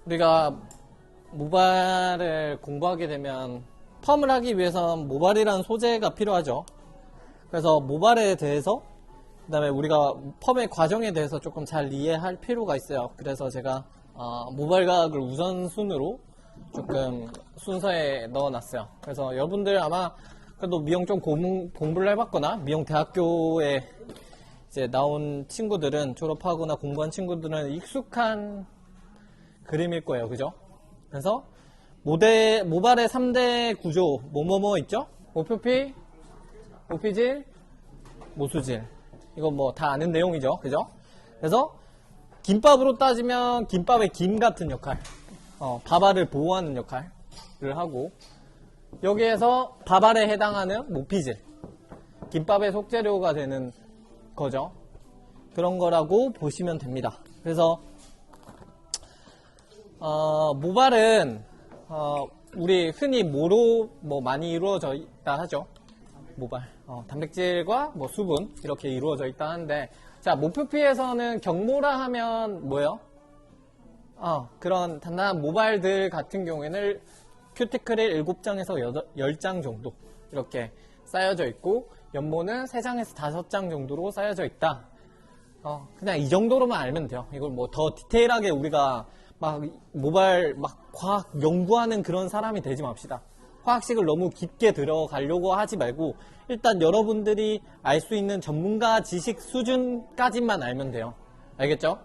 우리가 모발을 공부하게 되면 펌을 하기 위해선 모발이라는 소재가 필요하죠. 그래서 모발에 대해서 그 다음에 우리가 펌의 과정에 대해서 조금 잘 이해할 필요가 있어요. 그래서 제가 모발과학을 우선순위로 조금 순서에 넣어놨어요. 그래서 여러분들 아마 그래도 미용 좀 공부를 해봤거나 미용 대학교에 이제 나온 친구들은, 졸업하거나 공부한 친구들은 익숙한 그림일 거예요. 그죠? 그래서 모발의 3대 구조 뭐뭐뭐 있죠? 모표피, 모피질, 모수질. 이거 뭐 다 아는 내용이죠. 그죠? 그래서 김밥으로 따지면 김밥의 김 같은 역할, 밥알을 보호하는 역할을 하고, 여기에서 밥알에 해당하는 모피질, 김밥의 속재료가 되는 거죠. 그런 거라고 보시면 됩니다. 그래서 모발은 우리 흔히 뭐로 많이 이루어져 있다 하죠. 모발, 단백질과 수분 이렇게 이루어져 있다 하는데, 자, 모표피에서는 경모라 하면 뭐예요? 그런 단단한 모발들 같은 경우에는 큐티클이 7장에서 10장 정도 이렇게 쌓여져 있고, 연모는 3장에서 5장 정도로 쌓여져 있다. 그냥 이 정도로만 알면 돼요. 이걸 더 디테일하게 우리가 모발 과학 연구하는 그런 사람이 되지 맙시다. 화학식을 너무 깊게 들어가려고 하지 말고 일단 여러분들이 알 수 있는 전문가 지식 수준까지만 알면 돼요. 알겠죠?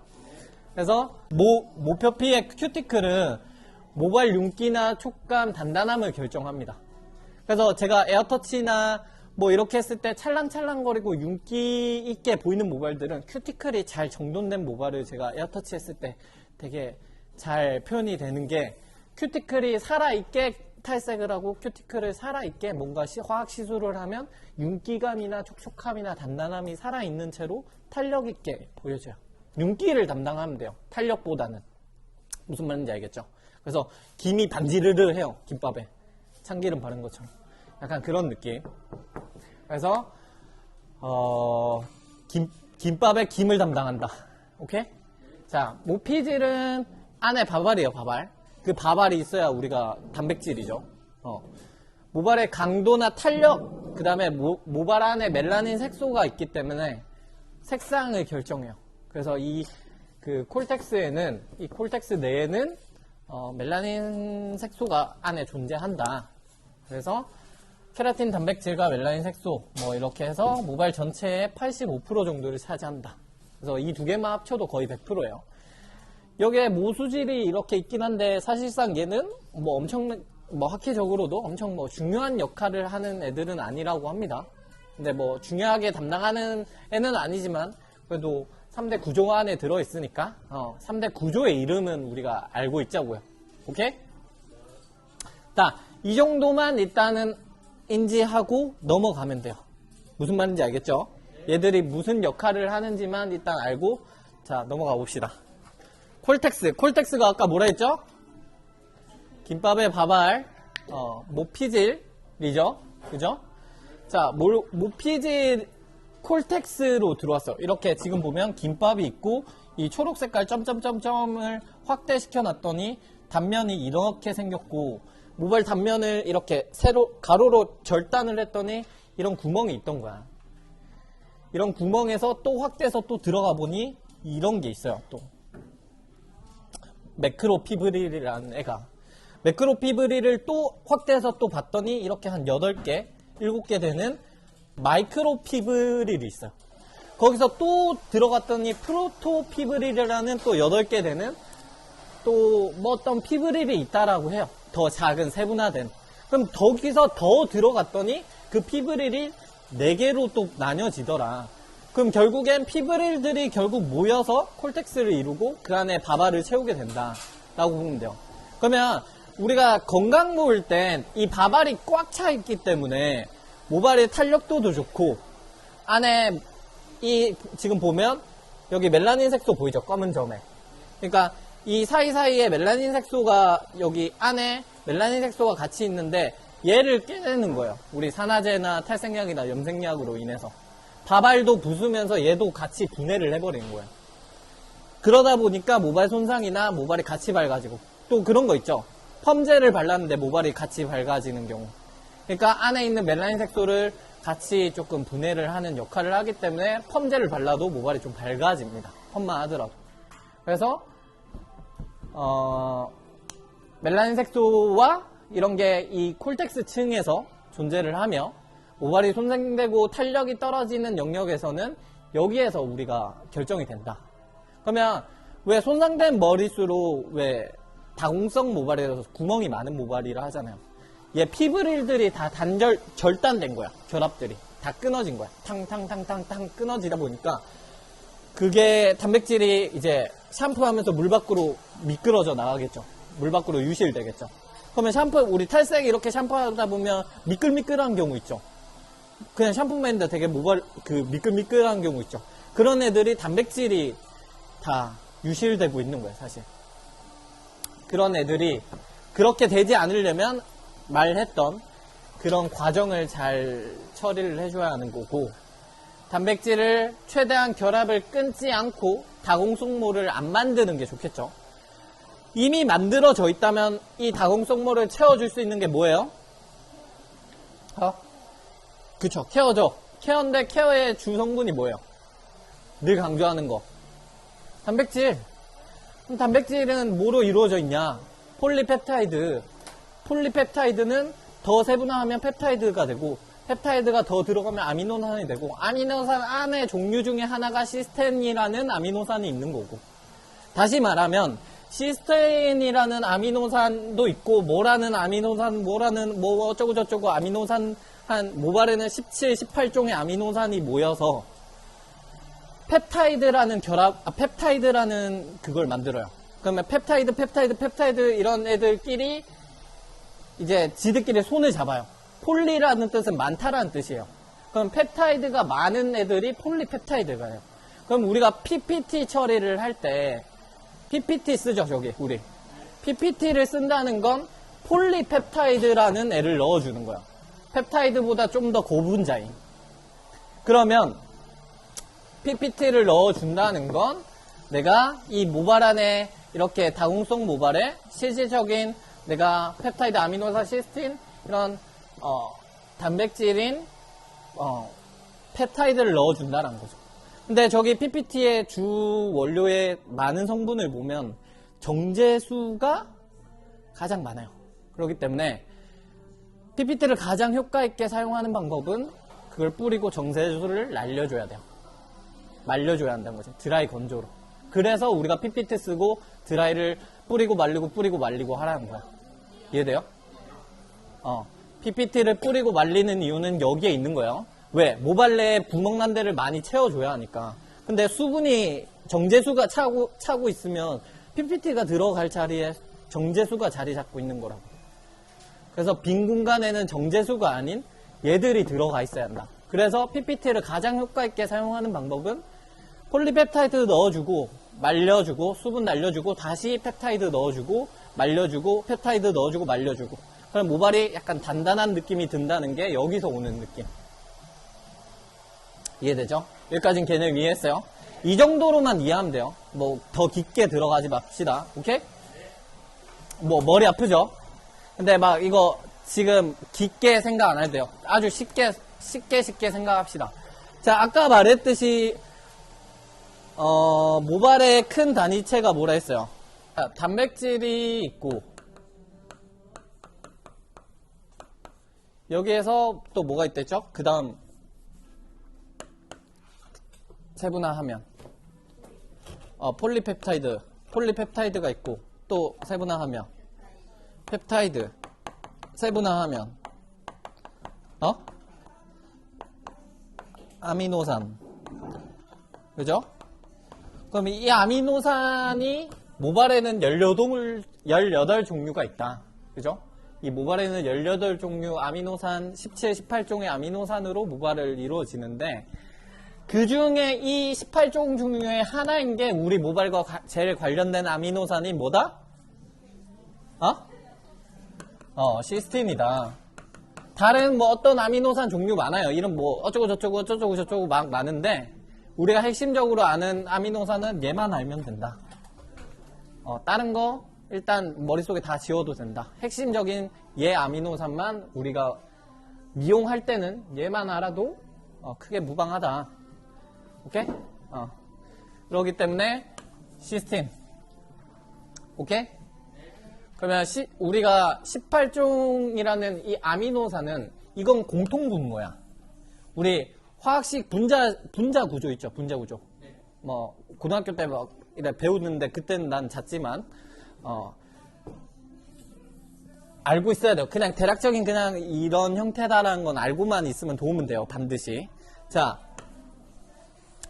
그래서 모표피의 큐티클은 모발 윤기나 촉감, 단단함을 결정합니다. 그래서 제가 에어터치나 이렇게 했을 때 찰랑찰랑거리고 윤기 있게 보이는 모발들은 큐티클이 잘 정돈된 모발을 제가 에어터치 했을 때 되게 잘 표현이 되는 게, 큐티클이 살아있게 탈색을 하고 큐티클을 살아있게 뭔가 화학 시술을 하면 윤기감이나 촉촉함이나 단단함이 살아있는 채로 탄력있게 보여져요. 윤기를 담당하면 돼요. 탄력보다는. 무슨 말인지 알겠죠? 그래서 김이 반지르르 해요. 김밥에 참기름 바른 것처럼 약간 그런 느낌. 그래서 김밥에 김을 담당한다. 오케이? 자, 모피질은 안에 밥알이에요. 밥알. 그 밥알이 있어야 우리가 단백질이죠. 모발의 강도나 탄력, 그 다음에 모발 안에 멜라닌 색소가 있기 때문에 색상을 결정해요. 그래서 이 콜텍스 내에는 멜라닌 색소가 안에 존재한다. 그래서 케라틴 단백질과 멜라닌 색소 이렇게 해서 모발 전체의 85% 정도를 차지한다. 그래서 이 두 개만 합쳐도 거의 100%예요. 여기에 모수질이 이렇게 있긴 한데, 사실상 얘는 엄청 학회적으로도 엄청 중요한 역할을 하는 애들은 아니라고 합니다. 근데 중요하게 담당하는 애는 아니지만 그래도 3대 구조 안에 들어있으니까 3대 구조의 이름은 우리가 알고 있자고요. 오케이? 자, 이 정도만 일단은 인지하고 넘어가면 돼요. 무슨 말인지 알겠죠? 얘들이 무슨 역할을 하는지만 일단 알고, 자, 넘어가 봅시다. 콜텍스가 아까 뭐라 했죠? 김밥의 밥알, 모피질이죠? 그죠? 자, 모피질 콜텍스로 들어왔어요. 이렇게 지금 보면 김밥이 있고, 이 초록 색깔 점점점점을 확대시켜 놨더니 단면이 이렇게 생겼고, 모발 단면을 이렇게 가로로 절단을 했더니 이런 구멍이 있던 거야. 이런 구멍에서 또 확대해서 또 들어가 보니 이런 게 있어요. 또 매크로피브릴이라는 애가, 매크로피브릴을 또 확대해서 또 봤더니 이렇게 한 8개, 7개 되는 마이크로피브릴이 있어요. 거기서 또 들어갔더니 프로토피브릴이라는 또 8개 되는 또 어떤 피브릴이 있다라고 해요. 더 작은 세분화된. 그럼 거기서 더 들어갔더니 그 피브릴이 4개로 또 나뉘어지더라. 그럼 결국엔 피브릴들이 결국 모여서 콜텍스를 이루고 그 안에 밥알을 채우게 된다 라고 보면 돼요. 그러면 우리가 건강 모을 땐 이 밥알이 꽉 차 있기 때문에 모발의 탄력도도 좋고, 안에 지금 보면 여기 멜라닌 색소 보이죠? 검은 점에. 그러니까 이 사이사이에 멜라닌 색소가, 여기 안에 멜라닌 색소가 같이 있는데 얘를 깨내는 거예요. 우리 산화제나 탈색약이나 염색약으로 인해서. 밥알도 부수면서 얘도 같이 분해를 해버리는 거예요. 그러다 보니까 모발 손상이나 모발이 같이 밝아지고, 또 그런 거 있죠. 펌제를 발랐는데 모발이 같이 밝아지는 경우. 그러니까 안에 있는 멜라닌 색소를 같이 조금 분해를 하는 역할을 하기 때문에 펌제를 발라도 모발이 좀 밝아집니다. 펌만 하더라도. 그래서 멜라닌 색소와 이런 게 이 콜텍스 층에서 존재를 하며 모발이 손상되고 탄력이 떨어지는 영역에서는 여기에서 우리가 결정이 된다. 그러면 왜 손상된 머릿수로 왜 다공성 모발이라서 구멍이 많은 모발이라 하잖아요. 얘 피브릴들이 다 절단된 거야. 결합들이 다 끊어진 거야. 탕탕탕탕탕 끊어지다 보니까 그게 단백질이 이제 샴푸하면서 물 밖으로 미끄러져 나가겠죠. 물 밖으로 유실되겠죠. 그러면 샴푸, 우리 탈색 이렇게 샴푸하다 보면 미끌미끌한 경우 있죠. 그냥 샴푸만 했는데 되게 모발, 미끌미끌한 경우 있죠. 그런 애들이 단백질이 다 유실되고 있는 거예요, 사실. 그런 애들이 그렇게 되지 않으려면 말했던 그런 과정을 잘 처리를 해줘야 하는 거고, 단백질을 최대한 결합을 끊지 않고 다공성모를 안 만드는 게 좋겠죠. 이미 만들어져 있다면 이 다공성모를 채워줄 수 있는 게 뭐예요? 그쵸, 케어죠. 케어인데 케어의 주 성분이 뭐예요? 늘 강조하는 거. 단백질. 그럼 단백질은 뭐로 이루어져 있냐? 폴리펩타이드. 폴리펩타이드는 더 세분화하면 펩타이드가 되고, 펩타이드가 더 들어가면 아미노산이 되고, 아미노산 안에 종류 중에 하나가 시스텐이라는 아미노산이 있는 거고. 다시 말하면 시스테인이라는 아미노산도 있고, 뭐라는 아미노산, 뭐라는 뭐 어쩌고 저쩌고 아미노산, 한 모발에는 17, 18종의 아미노산이 모여서 펩타이드라는 펩타이드라는 그걸 만들어요. 그러면 펩타이드 이런 애들끼리 이제 지들끼리 손을 잡아요. 폴리라는 뜻은 많다라는 뜻이에요. 그럼 펩타이드가 많은 애들이 폴리펩타이드가요. 그럼 우리가 PPT 처리를 할 때 PPT 쓰죠, 저기 우리. PPT를 쓴다는 건 폴리펩타이드라는 애를 넣어주는 거야. 펩타이드보다 좀 더 고분자인. 그러면 PPT를 넣어준다는 건 내가 이 모발 안에 이렇게 다공성 모발에 실질적인 내가 펩타이드, 아미노산, 시스틴 이런 단백질인 펩타이드를 넣어준다는 거죠. 근데 저기 PPT의 주 원료의 많은 성분을 보면 정제수가 가장 많아요. 그렇기 때문에 PPT를 가장 효과 있게 사용하는 방법은 그걸 뿌리고 정제수를 날려줘야 돼요. 말려줘야 한다는 거죠. 드라이 건조로. 그래서 우리가 PPT 쓰고 드라이를 뿌리고 말리고 하라는 거야. 이해돼요? PPT를 뿌리고 말리는 이유는 여기에 있는 거예요. 왜? 모발 내에 구멍 난 데를 많이 채워줘야 하니까. 근데 수분이 정제수가 차고 있으면 PPT가 들어갈 자리에 정제수가 자리 잡고 있는 거라고. 그래서 빈 공간에는 정제수가 아닌 얘들이 들어가 있어야 한다. 그래서 PPT를 가장 효과 있게 사용하는 방법은 폴리펩타이드 넣어주고 말려주고 수분 날려주고 다시 펩타이드 넣어주고 말려주고 펩타이드 넣어주고 말려주고. 그럼 모발이 약간 단단한 느낌이 든다는 게 여기서 오는 느낌. 이해되죠? 여기까지는 개념 이해했어요? 이 정도로만 이해하면 돼요. 뭐 더 깊게 들어가지 맙시다. 오케이? 뭐 머리 아프죠? 근데 막 이거 지금 깊게 생각 안 해도 돼요. 아주 쉽게 생각합시다. 자, 아까 말했듯이 모발의 큰 단위체가 뭐라 했어요? 단백질이 있고 여기에서 또 뭐가 있댔죠? 그 다음 세분화하면 폴리펩타이드가 있고 또 세분화하면 펩타이드 세분화하면 아미노산. 그죠? 그럼 이 아미노산이 모발에는 18종류가 있다. 그죠? 이 모발에는 18종류 아미노산 17, 18종의 아미노산으로 모발을 이루어지는데 그 중에 이 18종 중에 하나인 게 우리 모발과 제일 관련된 아미노산이 뭐다? 시스틴이다. 다른 뭐 어떤 아미노산 종류 많아요. 이름 뭐 어쩌고 저쩌고 막 많은데 우리가 핵심적으로 아는 아미노산은 얘만 알면 된다. 다른 거 일단 머릿속에 다 지워도 된다. 핵심적인 얘 아미노산만 우리가 미용할 때는 얘만 알아도 크게 무방하다. 오케이? 그렇기 때문에 시스템. 오케이? 그러면 우리가 18종이라는 이 아미노산은 이건 공통분모야. 우리 화학식 분자 구조 있죠? 분자 구조. 뭐 고등학교 때 막 배우는데 그때는 난 잤지만 알고 있어야 돼요. 그냥 대략적인 그냥 이런 형태다라는 건 알고만 있으면 도움은 돼요. 반드시. 자,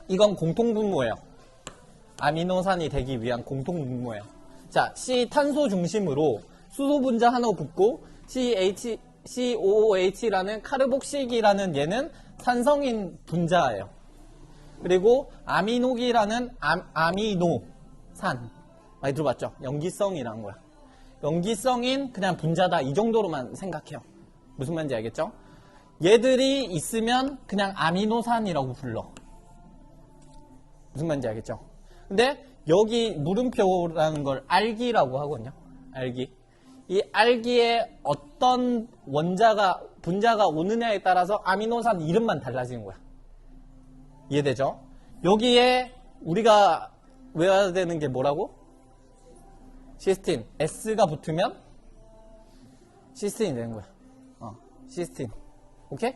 이건 공통분모예요. 아미노산이 되기 위한 공통분모예요. 자, C 탄소 중심으로 수소 분자 하나 붙고 COOH라는 카르복식이라는 얘는 산성인 분자예요. 그리고 아미노기라는 아미노산 많이 들어봤죠? 염기성이라는 거야. 염기성인 그냥 분자다 이 정도로만 생각해요. 무슨 말인지 알겠죠? 얘들이 있으면 그냥 아미노산이라고 불러. 무슨 말인지 알겠죠? 근데 여기 물음표라는 걸 알기라고 하거든요. 알기. 이 알기에 어떤 분자가 오느냐에 따라서 아미노산 이름만 달라지는 거야. 이해되죠? 여기에 우리가 외워야 되는 게 뭐라고? 시스틴. S가 붙으면 시스틴이 되는 거야. 시스틴. 오케이?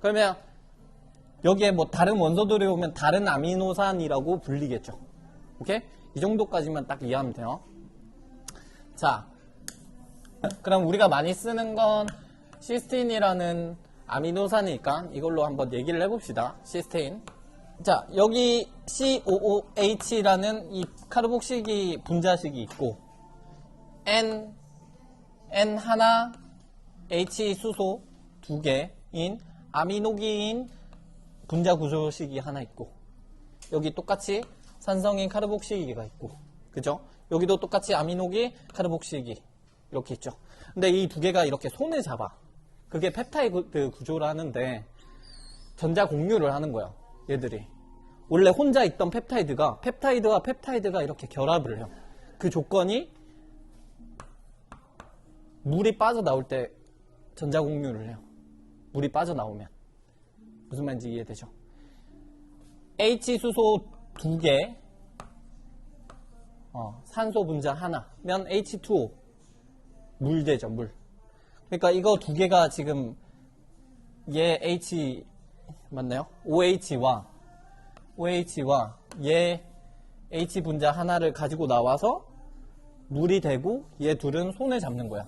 그러면 여기에 뭐 다른 원소들이 오면 다른 아미노산이라고 불리겠죠. 오케이? 이 정도까지만 딱 이해하면 돼요. 자, 그럼 우리가 많이 쓰는 건 시스틴이라는 아미노산이니까 이걸로 한번 얘기를 해봅시다. 시스틴. 자, 여기 COOH라는 이 카르복식이 분자식이 있고 N 하나 H 수소 두 개인 아미노기인 분자 구조식이 하나 있고 여기 똑같이 산성인 카르복식이가 있고 그죠? 여기도 똑같이 아미노기 카르복식이 이렇게 있죠. 근데 이 두 개가 이렇게 손을 잡아. 그게 펩타이드 구조라는데 전자 공유를 하는 거예요. 얘들이. 원래 혼자 있던 펩타이드가 이렇게 결합을 해요. 그 조건이 물이 빠져나올 때 전자 공유를 해요. 물이 빠져나오면. 무슨 말인지 이해되죠? H 수소 2개 산소 분자 하나면 H2O 물 되죠, 물. 그러니까 이거 두 개가 지금 얘 H 맞나요? OH와 얘 H 분자 하나를 가지고 나와서 물이 되고 얘 둘은 손을 잡는 거야.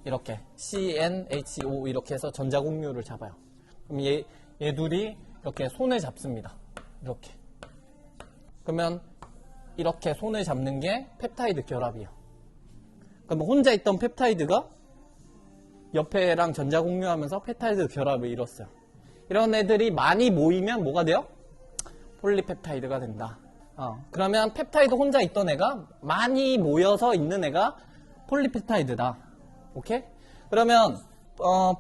이렇게 CnHO 이렇게 해서 전자 공유를 잡아요. 그럼 얘 둘이 이렇게 손을 잡습니다. 이렇게. 그러면 이렇게 손을 잡는 게 펩타이드 결합이에요. 그럼 혼자 있던 펩타이드가 옆에랑 전자 공유하면서 펩타이드 결합을 이뤘어요. 이런 애들이 많이 모이면 뭐가 돼요? 폴리펩타이드가 된다. 그러면 펩타이드 혼자 있던 애가 많이 모여서 있는 애가 폴리펩타이드다. 오케이? 그러면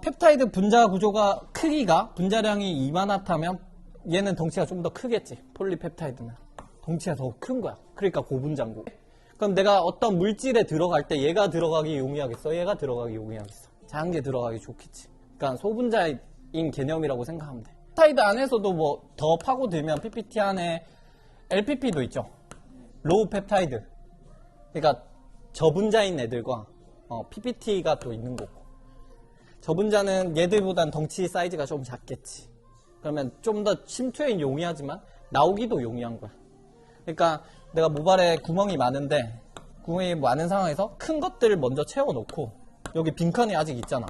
펩타이드 분자 구조가 크기가 분자량이 이만하다면 얘는 덩치가 좀 더 크겠지. 폴리펩타이드는 덩치가 더 큰 거야. 그러니까 고분자고. 그럼 내가 어떤 물질에 들어갈 때 얘가 들어가기 용이하겠어? 얘가 들어가기 용이하겠어? 작은 게 들어가기 좋겠지. 그러니까 소분자인 개념이라고 생각하면 돼. 펩타이드 안에서도 뭐 더 파고들면 PPT 안에 LPP도 있죠. 로우 펩타이드. 그러니까 저분자인 애들과 PPT가 또 있는 거고. 저분자는 얘들보단 덩치 사이즈가 좀 작겠지. 그러면 좀 더 침투에 용이하지만 나오기도 용이한 거야. 그러니까 내가 모발에 구멍이 많은데 구멍이 많은 상황에서 큰 것들을 먼저 채워놓고 여기 빈칸이 아직 있잖아.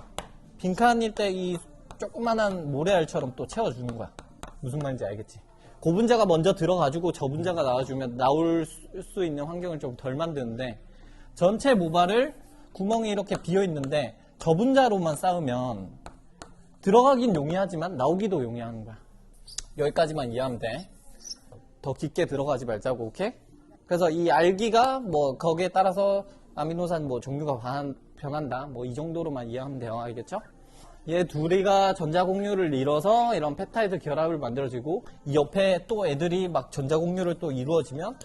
빈칸일 때 이 조그만한 모래알처럼 또 채워주는 거야. 무슨 말인지 알겠지? 고분자가 먼저 들어가지고 저분자가 나와주면 나올 수 있는 환경을 좀 덜 만드는데 전체 모발을 구멍이 이렇게 비어있는데 저분자로만 쌓으면 들어가긴 용이하지만 나오기도 용이한 거야. 여기까지만 이해하면 돼. 더 깊게 들어가지 말자고, 오케이? 그래서 이 알기가 뭐 거기에 따라서 아미노산 뭐 종류가 변한다. 뭐 이 정도로만 이해하면 돼요. 알겠죠? 얘 둘이가 전자공유를 이뤄서 이런 펩타이드 결합을 만들어지고 이 옆에 또 애들이 막 전자공유를 또 이루어지면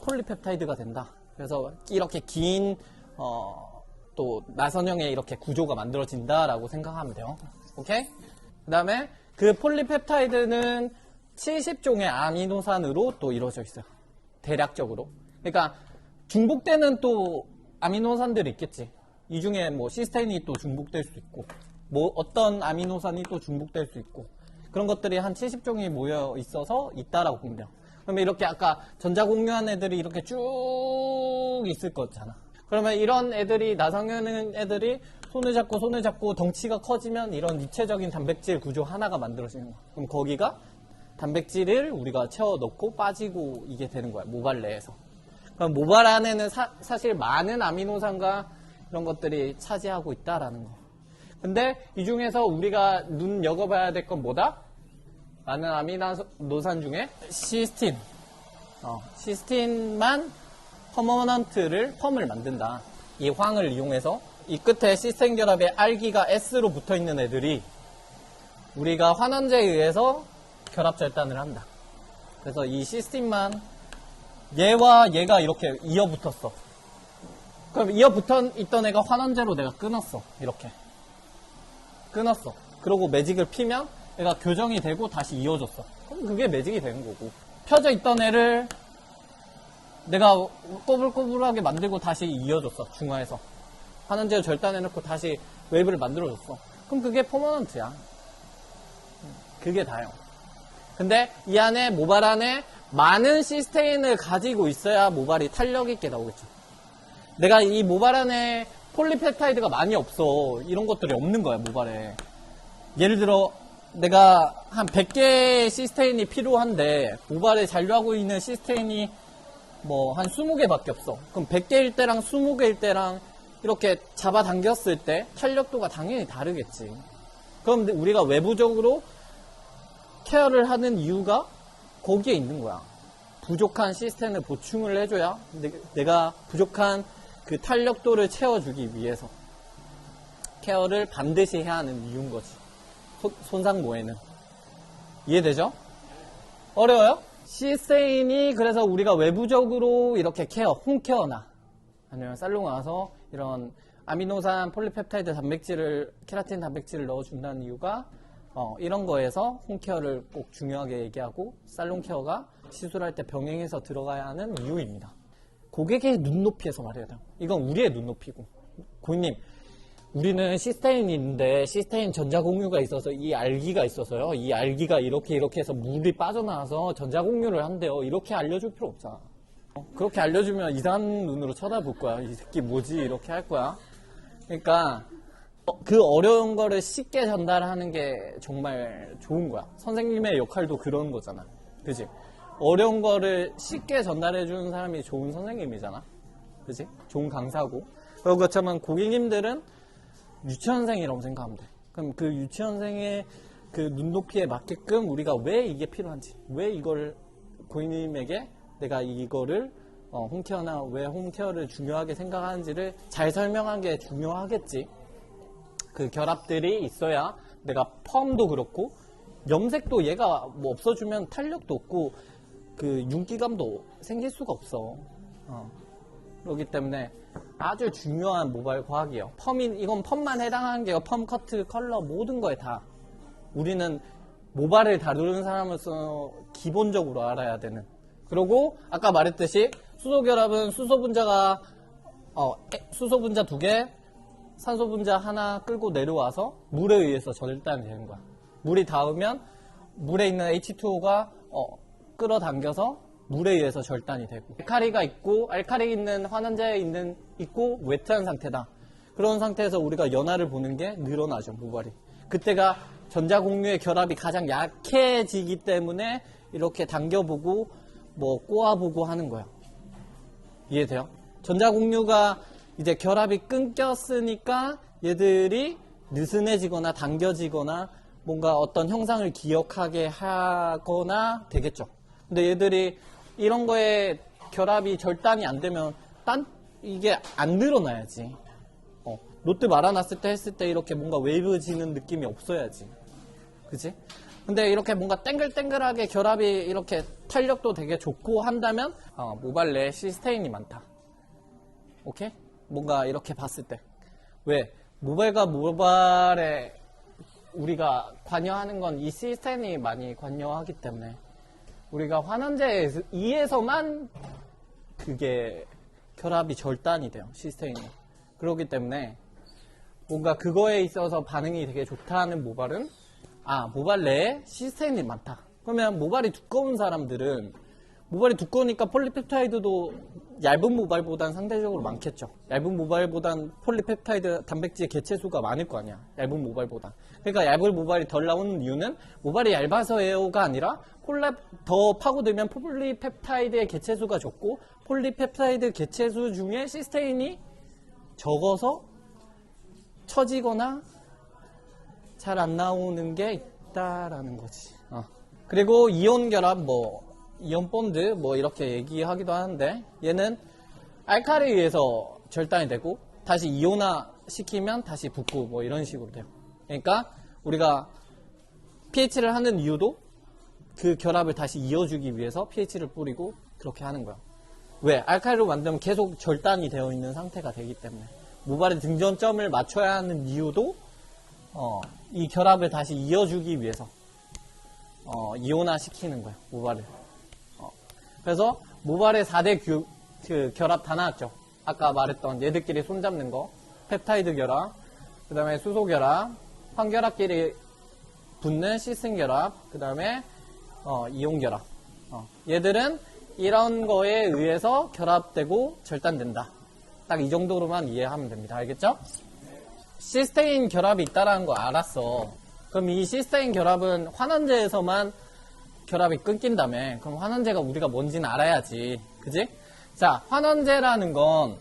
폴리펩타이드가 된다. 그래서 이렇게 긴 또 나선형의 이렇게 구조가 만들어진다라고 생각하면 돼요. 오케이? 그 다음에 그 폴리펩타이드는 70종의 아미노산으로 또 이루어져 있어요. 대략적으로. 그러니까 중복되는 또 아미노산들이 있겠지. 이 중에 뭐 시스테인이 또 중복될 수 있고, 뭐 어떤 아미노산이 또 중복될 수 있고, 그런 것들이 한 70종이 모여 있어서 있다라고 보면 돼요. 그러면 이렇게 아까 전자공유한 애들이 이렇게 쭉 있을 거잖아. 그러면 이런 애들이, 나성현 애들이 손을 잡고 덩치가 커지면 이런 입체적인 단백질 구조 하나가 만들어지는 거야. 그럼 거기가 단백질을 우리가 채워 넣고 빠지고 이게 되는 거야. 모발 내에서. 그럼 모발 안에는 사실 많은 아미노산과 이런 것들이 차지하고 있다라는 거. 근데 이 중에서 우리가 눈여겨봐야 될 건 뭐다? 많은 아미노산 중에 시스틴. 시스틴만 펌을 만든다. 이 황을 이용해서 이 끝에 시스테인 결합에 알기가 S로 붙어 있는 애들이 우리가 환원제에 의해서 결합 절단을 한다. 그래서 이 시스틴만 얘와 얘가 이렇게 이어붙었어. 그럼 이어붙어 있던 애가 환원제로 내가 끊었어. 이렇게 끊었어. 그러고 매직을 피면 얘가 교정이 되고 다시 이어졌어. 그럼 그게 매직이 되는 거고, 펴져 있던 애를 내가 꼬불꼬불하게 만들고 다시 이어줬어. 중화해서 환원제로 절단해놓고 다시 웨이브를 만들어줬어. 그럼 그게 퍼머넌트야. 그게 다요. 근데 이 안에, 모발 안에 많은 시스테인을 가지고 있어야 모발이 탄력 있게 나오겠죠. 내가 이 모발 안에 폴리펩타이드가 많이 없어. 이런 것들이 없는 거야, 모발에. 예를 들어 내가 한 100개의 시스테인이 필요한데 모발에 잔류하고 있는 시스테인이 뭐 한 20개밖에 없어. 그럼 100개일 때랑 20개일 때랑 이렇게 잡아당겼을 때 탄력도가 당연히 다르겠지. 그럼 우리가 외부적으로 케어를 하는 이유가 거기에 있는 거야. 부족한 시스템을 보충을 해줘야 내가 부족한 그 탄력도를 채워주기 위해서 케어를 반드시 해야 하는 이유인 거지. 손상모에는. 이해되죠? 어려워요? 시스테인이 그래서 우리가 외부적으로 이렇게 케어, 홈케어나 아니면 살롱 와서 이런 아미노산, 폴리펩타이드 단백질을, 케라틴 단백질을 넣어준다는 이유가 이런 거에서 홈케어를 꼭 중요하게 얘기하고 살롱 케어가 시술할 때 병행해서 들어가야 하는 이유입니다. 고객의 눈높이에서 말해야 돼요. 이건 우리의 눈높이고. 고객님, 우리는 시스테인이 있는데 시스테인 전자공유가 있어서 이 알기가 있어서요. 이 알기가 이렇게 해서 물이 빠져나와서 전자공유를 한대요. 이렇게 알려줄 필요 없잖아. 그렇게 알려주면 이상한 눈으로 쳐다볼 거야. 이 새끼 뭐지? 이렇게 할 거야. 그러니까 그 어려운 거를 쉽게 전달하는 게 정말 좋은 거야. 선생님의 역할도 그런 거잖아. 그치? 어려운 거를 쉽게 전달해 주는 사람이 좋은 선생님이잖아. 그치? 좋은 강사고. 그리고 그렇지만 고객님들은 유치원생이라고 생각하면 돼. 그럼 그 유치원생의 그 눈높이에 맞게끔 우리가 왜 이게 필요한지, 왜 이걸 고객님에게 내가 이거를 홈케어나 왜 홈케어를 중요하게 생각하는지를 잘 설명한 게 중요하겠지. 그 결합들이 있어야 내가 펌도 그렇고 염색도 얘가 뭐 없어주면 탄력도 없고 그 윤기감도 생길 수가 없어. 그렇기 때문에 아주 중요한 모발 과학이에요. 이건 펌만 해당하는 게요. 펌, 커트, 컬러 모든 거에 다 우리는 모발을 다루는 사람으로서 기본적으로 알아야 되는. 그리고 아까 말했듯이 수소결합은 수소분자가 수소분자 2개, 산소분자 하나 끌고 내려와서 물에 의해서 절단이 되는 거야. 물이 닿으면 물에 있는 H2O가 끌어당겨서 물에 의해서 절단이 되고, 알카리가 있고 알카리 있는 환원제에 있고 웨트한 상태다. 그런 상태에서 우리가 연화를 보는 게 늘어나죠, 모발이. 그때가 전자공유의 결합이 가장 약해지기 때문에 이렇게 당겨보고 뭐 꼬아보고 하는 거야. 이해돼요? 전자공유가 이제 결합이 끊겼으니까 얘들이 느슨해지거나 당겨지거나 뭔가 어떤 형상을 기억하게 하거나 되겠죠. 근데 얘들이 이런 거에 결합이 절단이 안 되면 이게 안 늘어나야지. 로트 말아놨을 때 했을 때 이렇게 뭔가 웨이브 지는 느낌이 없어야지. 그치? 근데 이렇게 뭔가 땡글땡글하게 결합이 이렇게 탄력도 되게 좋고 한다면 모발 내에 시스테인이 많다. 오케이? 뭔가 이렇게 봤을 때. 왜? 모발과 모발에 우리가 관여하는 건 이 시스테인이 많이 관여하기 때문에 우리가 환원제에 의해서만 그게 결합이 절단이 돼요. 시스테인이. 그렇기 때문에 뭔가 그거에 있어서 반응이 되게 좋다는 모발은 모발 내에 시스테인이 많다. 그러면 모발이 두꺼운 사람들은 모발이 두꺼우니까 폴리펩타이드도 얇은 모발보단 상대적으로 많겠죠. 얇은 모발보단 폴리펩타이드 단백질 개체수가 많을 거 아니야. 얇은 모발보다. 그러니까 얇은 모발이 덜 나오는 이유는 모발이 얇아서요가 아니라 더 파고들면 폴리펩타이드의 개체수가 적고 폴리펩타이드 개체수 중에 시스테인이 적어서 처지거나 잘 안 나오는 게 있다라는 거지. 그리고 이온 결합, 이온 본드, 이렇게 얘기하기도 하는데, 얘는 알칼리에 의해서 절단이 되고, 다시 이온화 시키면 다시 붙고, 이런 식으로 돼요. 그러니까, 우리가 pH를 하는 이유도 그 결합을 다시 이어주기 위해서 pH를 뿌리고, 그렇게 하는 거야. 왜? 알칼리로 만들면 계속 절단이 되어 있는 상태가 되기 때문에. 모발의 등전점을 맞춰야 하는 이유도, 이 결합을 다시 이어주기 위해서 이온화 시키는 거예요. 모발을. 그래서 모발의 4대 그 결합 다 나왔죠. 아까 말했던 얘들끼리 손잡는 거, 펩타이드 결합, 그 다음에 수소 결합, 환결합끼리 붙는 시슨 결합, 그 다음에 이온 결합. 얘들은 이런 거에 의해서 결합되고 절단된다. 딱 이 정도로만 이해하면 됩니다. 알겠죠? 시스테인 결합이 있다는 거 알았어. 그럼 이 시스테인 결합은 환원제에서만 결합이 끊긴다며. 그럼 환원제가 우리가 뭔지는 알아야지. 그지? 자, 환원제라는 건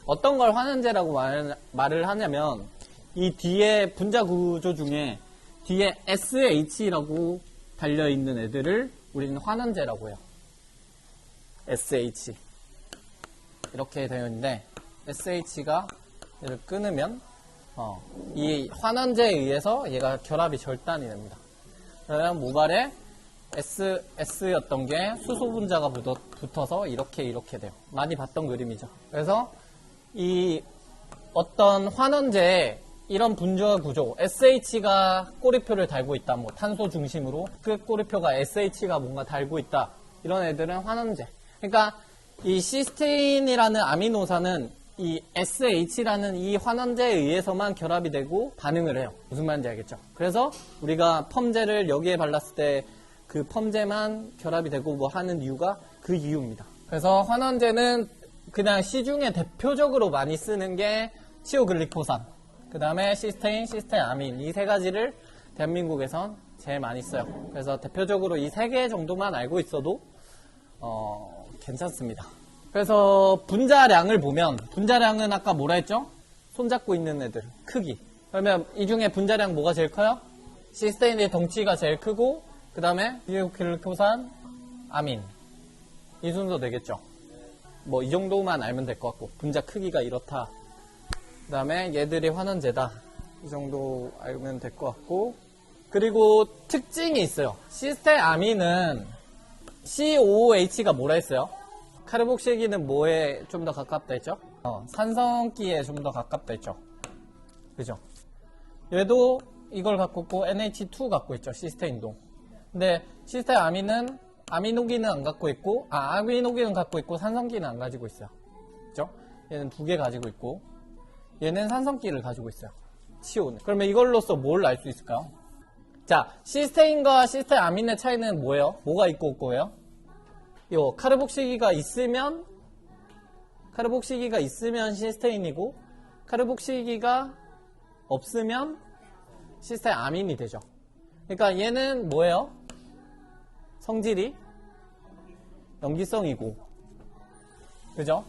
어떤 걸 환원제라고 말을 하냐면 이 뒤에 분자 구조 중에 뒤에 SH라고 달려있는 애들을 우리는 환원제라고 해요. SH. 이렇게 되어 있는데 SH가 얘를 끊으면 이 환원제에 의해서 얘가 결합이 절단이 됩니다. 그러면 모발에 S였던 게 수소 분자가 붙어서 이렇게 돼요. 많이 봤던 그림이죠. 그래서 이 어떤 환원제에 이런 분자 구조, SH가 꼬리표를 달고 있다. 탄소 중심으로 그 꼬리표가 SH가 뭔가 달고 있다. 이런 애들은 환원제. 그러니까 이 시스테인이라는 아미노산은 이 SH라는 이 환원제에 의해서만 결합이 되고 반응을 해요. 무슨 말인지 알겠죠? 그래서 우리가 펌제를 여기에 발랐을 때 그 펌제만 결합이 되고 하는 이유가 그 이유입니다. 그래서 환원제는 그냥 시중에 대표적으로 많이 쓰는 게 치오글리코산, 그 다음에 시스테인, 시스테아민 이 세 가지를 대한민국에선 제일 많이 써요. 그래서 대표적으로 이 세 개 정도만 알고 있어도 괜찮습니다. 그래서 분자량을 보면 분자량은 아까 뭐라 했죠? 손잡고 있는 애들 크기. 그러면 이 중에 분자량 뭐가 제일 커요? 시스테인의 덩치가 제일 크고 그 다음에 디오킬리코산, 아민 이 순서 되겠죠? 이 정도만 알면 될 것 같고 분자 크기가 이렇다. 그 다음에 얘들이 환원제다. 이 정도 알면 될 것 같고 그리고 특징이 있어요. 시스테아민은 COOH가 뭐라 했어요? 카르복실기는 뭐에 좀 더 가깝다 했죠? 산성기에 좀 더 가깝다 했죠? 그죠? 얘도 이걸 갖고 있고 NH2 갖고 있죠. 시스테인도. 근데 시스테아민은 아미노기는 안 갖고 있고 아미노기는 갖고 있고 산성기는 안 가지고 있어요. 그죠? 얘는 두 개 가지고 있고 얘는 산성기를 가지고 있어요. 치오는. 그러면 이걸로써 뭘 알 수 있을까요? 자, 시스테인과 시스테아민의 차이는 뭐예요? 뭐가 있고 없고예요? 요 카르복실기가 있으면 시스테인이고 카르복실기가 없으면 시스테아민이 되죠. 그러니까 얘는 뭐예요? 성질이 염기성이고 그죠?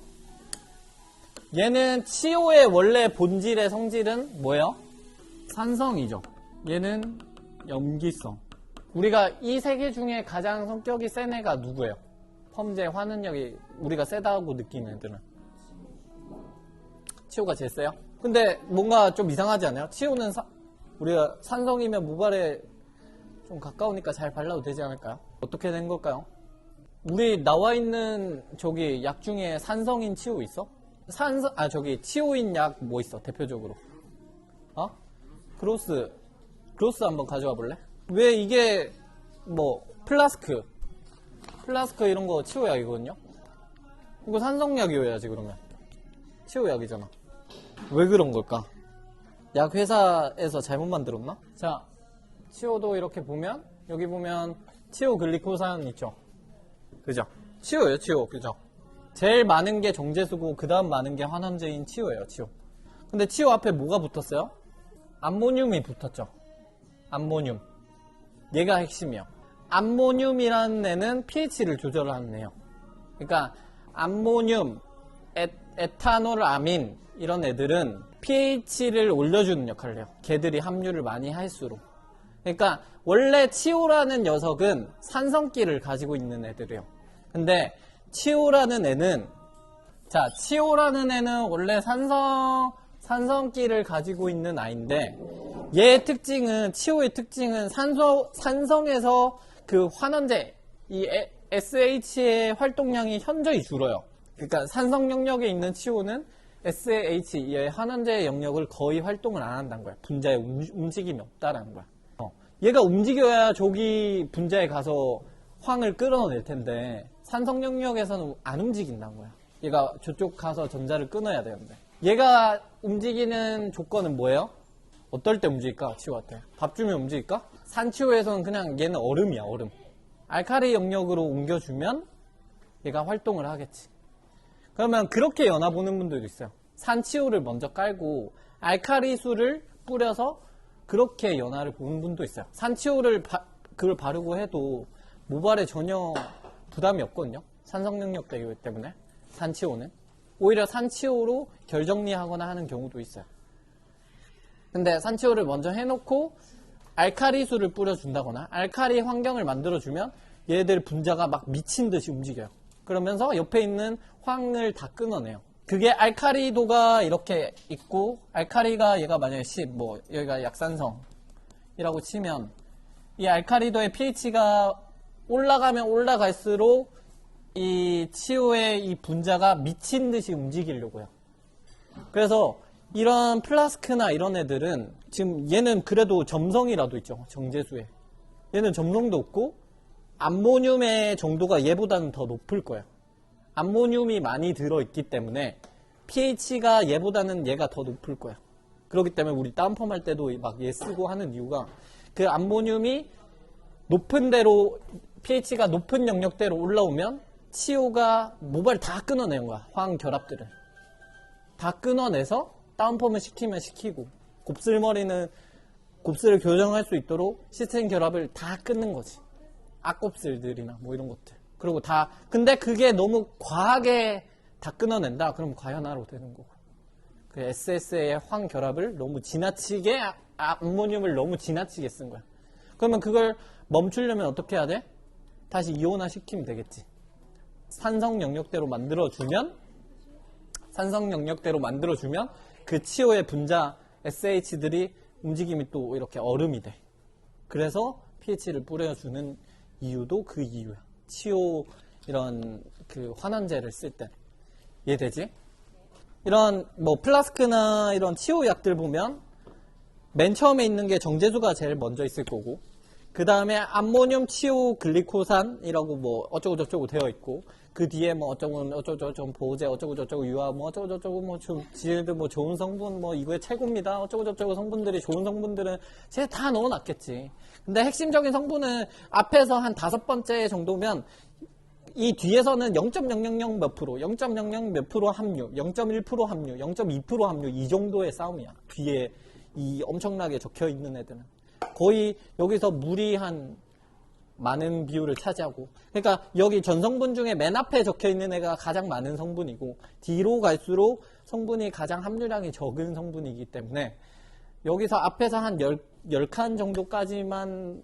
얘는 치오의 원래 본질의 성질은 뭐예요? 산성이죠. 얘는 염기성. 우리가 이 세 개 중에 가장 성격이 센 애가 누구예요? 펌제, 환원력이 우리가 세다고 느끼는 애들은 치오가 제일 세요? 근데 뭔가 좀 이상하지 않아요? 치오는 우리가 산성이면 모발에 좀 가까우니까 잘 발라도 되지 않을까요? 어떻게 된 걸까요? 우리 나와 있는 저기 약 중에 산성인 치오 있어? 저기 치오인 약 뭐 있어 대표적으로? 그로스 한번 가져와 볼래? 왜 이게 뭐 플라스크 이런 거 치오약이거든요? 이거 산성약이어야지 그러면 치오약이잖아. 왜 그런 걸까? 약 회사에서 잘못 만들었나? 자, 치오도 이렇게 보면 여기 보면 치오 글리코산 있죠? 그죠? 치오예요, 치오. 그죠? 제일 많은 게 정제수고 그 다음 많은 게 환원제인 치오예요, 치오. 근데 치오 앞에 뭐가 붙었어요? 암모늄이 붙었죠. 암모늄. 얘가 핵심이에요. 암모늄이라는 애는 pH를 조절하는 애예요. 그러니까 암모늄, 에탄올, 아민 이런 애들은 pH를 올려주는 역할을 해요. 걔들이 함유를 많이 할수록. 그러니까 원래 치오라는 녀석은 산성기를 가지고 있는 애들이에요. 근데 치오라는 애는 원래 산성기를 가지고 있는 아이인데 얘의 특징은 치오의 특징은 산성에서 그 환원제 이 SH의 활동량이 현저히 줄어요. 그러니까 산성 영역에 있는 치오는 SH 의 환원제 영역을 거의 활동을 안 한다는 거야. 분자에 움직임이 없다라는 거야. 얘가 움직여야 저기 분자에 가서 황을 끌어낼 텐데 산성 영역에서는 안 움직인다는 거야. 얘가 저쪽 가서 전자를 끊어야 되는데 얘가 움직이는 조건은 뭐예요? 어떨 때 움직일까? 치오한테 밥 주면 움직일까? 산치오에서는 그냥 얘는 얼음이야, 얼음. 알카리 영역으로 옮겨주면 얘가 활동을 하겠지. 그러면 그렇게 연화 보는 분들도 있어요. 산치오를 먼저 깔고 알카리수를 뿌려서 그렇게 연화를 보는 분도 있어요. 산치오를 그걸 바르고 해도 모발에 전혀 부담이 없거든요. 산성 영역 때문에 산치오는 오히려 산치오로 결정리하거나 하는 경우도 있어요. 근데 산치오를 먼저 해놓고 알카리수를 뿌려준다거나 알카리 환경을 만들어주면 얘들 분자가 막 미친 듯이 움직여요. 그러면서 옆에 있는 황을 다 끊어내요. 그게 알카리도가 이렇게 있고 알카리가 얘가 만약에 10, 여기가 약산성이라고 치면 이 알카리도의 pH가 올라가면 올라갈수록 이 치오의 이 분자가 미친 듯이 움직이려고 해요. 그래서 이런 플라스크나 이런 애들은 지금 얘는 그래도 점성이라도 있죠. 정제수에. 얘는 점성도 없고 암모늄의 정도가 얘보다는 더 높을 거예요. 암모늄이 많이 들어있기 때문에 pH가 얘보다는 얘가 더 높을 거예요. 그렇기 때문에 우리 다운펌 할 때도 막 얘 쓰고 하는 이유가 그 암모늄이 높은 대로 pH가 높은 영역대로 올라오면 치오가 모발 다 끊어내는 거야. 황 결합들을. 다 끊어내서 다운펌을 시키면 시키고 곱슬머리는 곱슬을 교정할 수 있도록 시스템 결합을 다 끊는 거지. 악곱슬들이나 뭐 이런 것들. 그리고 근데 그게 너무 과하게 다 끊어낸다? 그럼 과연화로 되는 거고. 그 SS의 황 결합을 너무 지나치게, 암모늄을 너무 지나치게 쓴 거야. 그러면 그걸 멈추려면 어떻게 해야 돼? 다시 이온화 시키면 되겠지. 산성 영역대로 만들어주면 그 치오의 분자 SH들이 움직임이 또 이렇게 얼음이 돼. 그래서 pH를 뿌려주는 이유도 그 이유야. 치오 이런 그 환원제를 쓸 때. 이해되지? 이런 플라스크나 이런 치오 약들 보면 맨 처음에 있는 게 정제수가 제일 먼저 있을 거고 그 다음에 암모늄 치오 글리코산이라고 어쩌고저쩌고 되어 있고 그 뒤에 어쩌고저쩌고 보호제 어쩌고저쩌고 유화 어쩌고저쩌고 질드 좋은 성분 이거의 최고입니다. 어쩌고저쩌고 성분들이 좋은 성분들은 제가 다 넣어놨겠지. 근데 핵심적인 성분은 앞에서 한 5번째 정도면 이 뒤에서는 0.000 몇 프로, 0.00 몇 프로 함유, 0.1% 함유, 0.2% 함유 이 정도의 싸움이야. 뒤에 이 엄청나게 적혀 있는 애들은 거의 여기서 물이 한 많은 비율을 차지하고 그러니까 여기 전성분 중에 맨 앞에 적혀 있는 애가 가장 많은 성분이고 뒤로 갈수록 성분이 가장 함유량이 적은 성분이기 때문에 여기서 앞에서 한 10칸 정도까지만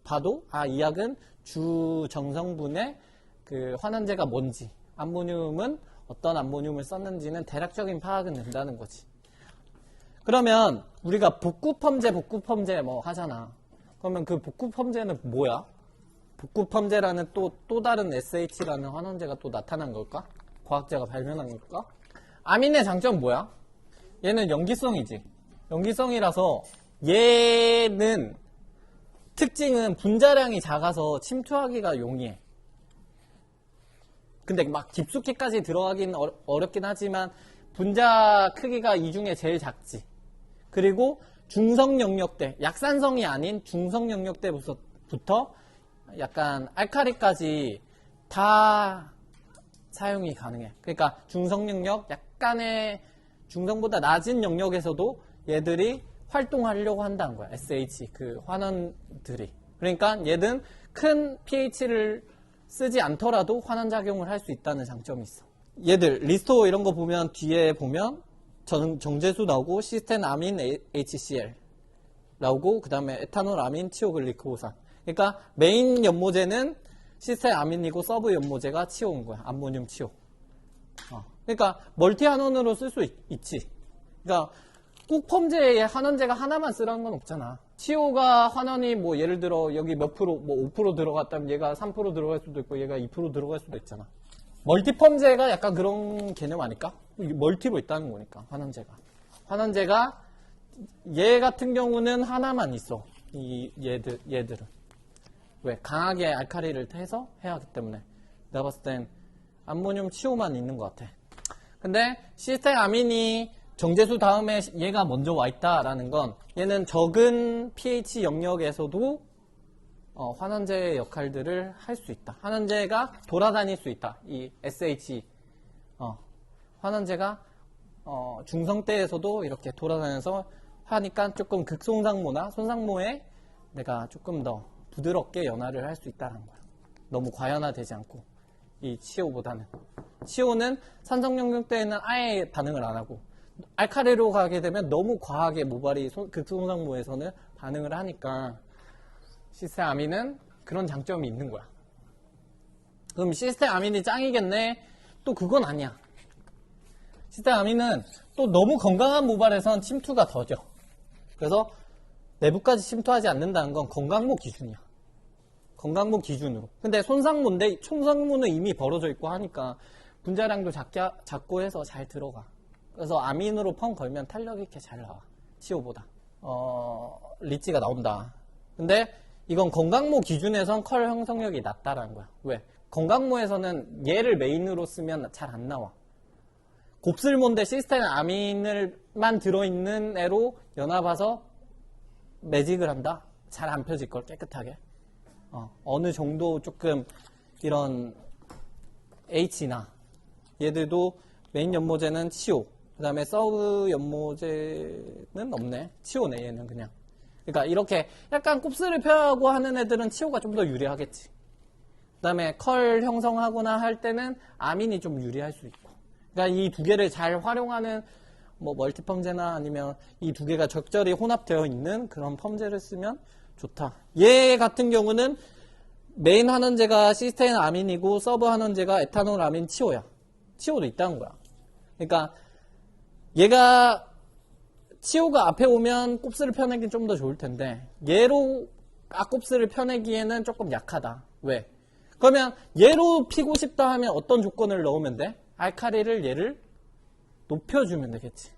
봐도 이 약은 주 정성분의 그 환원제가 뭔지 암모늄은 어떤 암모늄을 썼는지는 대략적인 파악은 된다는 거지. 그러면 우리가 복구펌제 뭐 하잖아. 그러면 그 복구펌제는 뭐야? 복구펌제라는 또 다른 SH라는 환원제가 또 나타난 걸까? 과학자가 발견한 걸까? 아민의 장점은 뭐야? 얘는 염기성이지. 염기성이라서 얘는 특징은 분자량이 작아서 침투하기가 용이해. 근데 막 깊숙이까지 들어가긴 어렵긴 하지만 분자 크기가 이 중에 제일 작지. 그리고 중성 영역대, 약산성이 아닌 중성 영역대부터 약간 알카리까지 다 사용이 가능해. 그러니까 중성 영역, 약간의 중성보다 낮은 영역에서도 얘들이 활동하려고 한다는 거야. SH, 그 환원들이. 그러니까 얘는 큰 pH를 쓰지 않더라도 환원작용을 할 수 있다는 장점이 있어. 얘들, 리스토 이런 거 보면 뒤에 보면 정제수 나오고 시스텐 아민 HCl 나오고 그 다음에 에탄올 아민 치오글리코산. 그러니까 메인 연모제는 시스텐 아민이고 서브 연모제가 치오인 거야. 암모늄 치오. 그러니까 멀티한원으로 쓸 수 있지. 그러니까 꼭 펌제에 환원제가 하나만 쓰라는 건 없잖아. 치오가 환원이 뭐 예를 들어 여기 몇 프로, 뭐 5% 들어갔다면 얘가 3% 들어갈 수도 있고 얘가 2% 들어갈 수도 있잖아. 멀티펌제가 약간 그런 개념 아닐까? 멀티로 있다는 거니까 환원제가. 환원제가 얘 같은 경우는 하나만 있어. 얘들은. 왜? 강하게 알카리를 해서 해야 하기 때문에. 내가 봤을 땐 암모늄 치오만 있는 것 같아. 근데 시스텐 아민이 정제수 다음에 얘가 먼저 와 있다라는 건 얘는 적은 pH 영역에서도 환원제의 역할들을 할 수 있다. 환원제가 돌아다닐 수 있다. 이 SH 환원제가 중성대에서도 이렇게 돌아다녀서 하니까 조금 극손상모나 손상모에 내가 조금 더 부드럽게 연화를 할 수 있다는 거야. 너무 과연화되지 않고 이 치오보다는. 치오는 산성 영역대에는 아예 반응을 안 하고 알카리로 가게 되면 너무 과하게 모발이 극손상모에서는 반응을 하니까 시스텐 아민은 그런 장점이 있는 거야. 그럼 시스텐 아민이 짱이겠네? 또 그건 아니야. 시스텐 아민은 또 너무 건강한 모발에선 침투가 더져. 그래서 내부까지 침투하지 않는다는 건 건강모 기준이야. 건강모 기준으로. 근데 손상모인데 손상모는 이미 벌어져 있고 하니까 분자량도 작고 해서 잘 들어가. 그래서 아민으로 펑 걸면 탄력 있게 잘 나와. 치오보다. 리치가 나온다. 근데 이건 건강모 기준에선 컬 형성력이 낮다라는 거야. 왜? 건강모에서는 얘를 메인으로 쓰면 잘 안 나와. 곱슬모인데 시스텐 아민을만 들어있는 애로 연합해서 매직을 한다? 잘 안 펴질걸, 깨끗하게. 어느 정도 조금 이런 H나 얘들도 메인 연모제는 치오. 그 다음에 서브 연모제는 없네. 치오네, 얘는 그냥. 그러니까 이렇게 약간 곱슬을 펴고 하는 애들은 치오가 좀 더 유리하겠지. 그 다음에 컬 형성하거나 할 때는 아민이 좀 유리할 수 있고. 그러니까 이 두 개를 잘 활용하는 뭐 멀티펌제나 아니면 이 두 개가 적절히 혼합되어 있는 그런 펌제를 쓰면 좋다. 얘 같은 경우는 메인 환원제가 시스텐 아민이고 서브 환원제가 에탄올 아민 치오야. 치오도 있다는 거야. 그러니까 얘가 치오가 앞에 오면 곱슬을 펴내긴 좀 더 좋을 텐데 얘로 앞곱슬을 펴내기에는 조금 약하다. 왜? 그러면 얘로 피고 싶다 하면 어떤 조건을 넣으면 돼? 알카리를 얘를 높여주면 되겠지.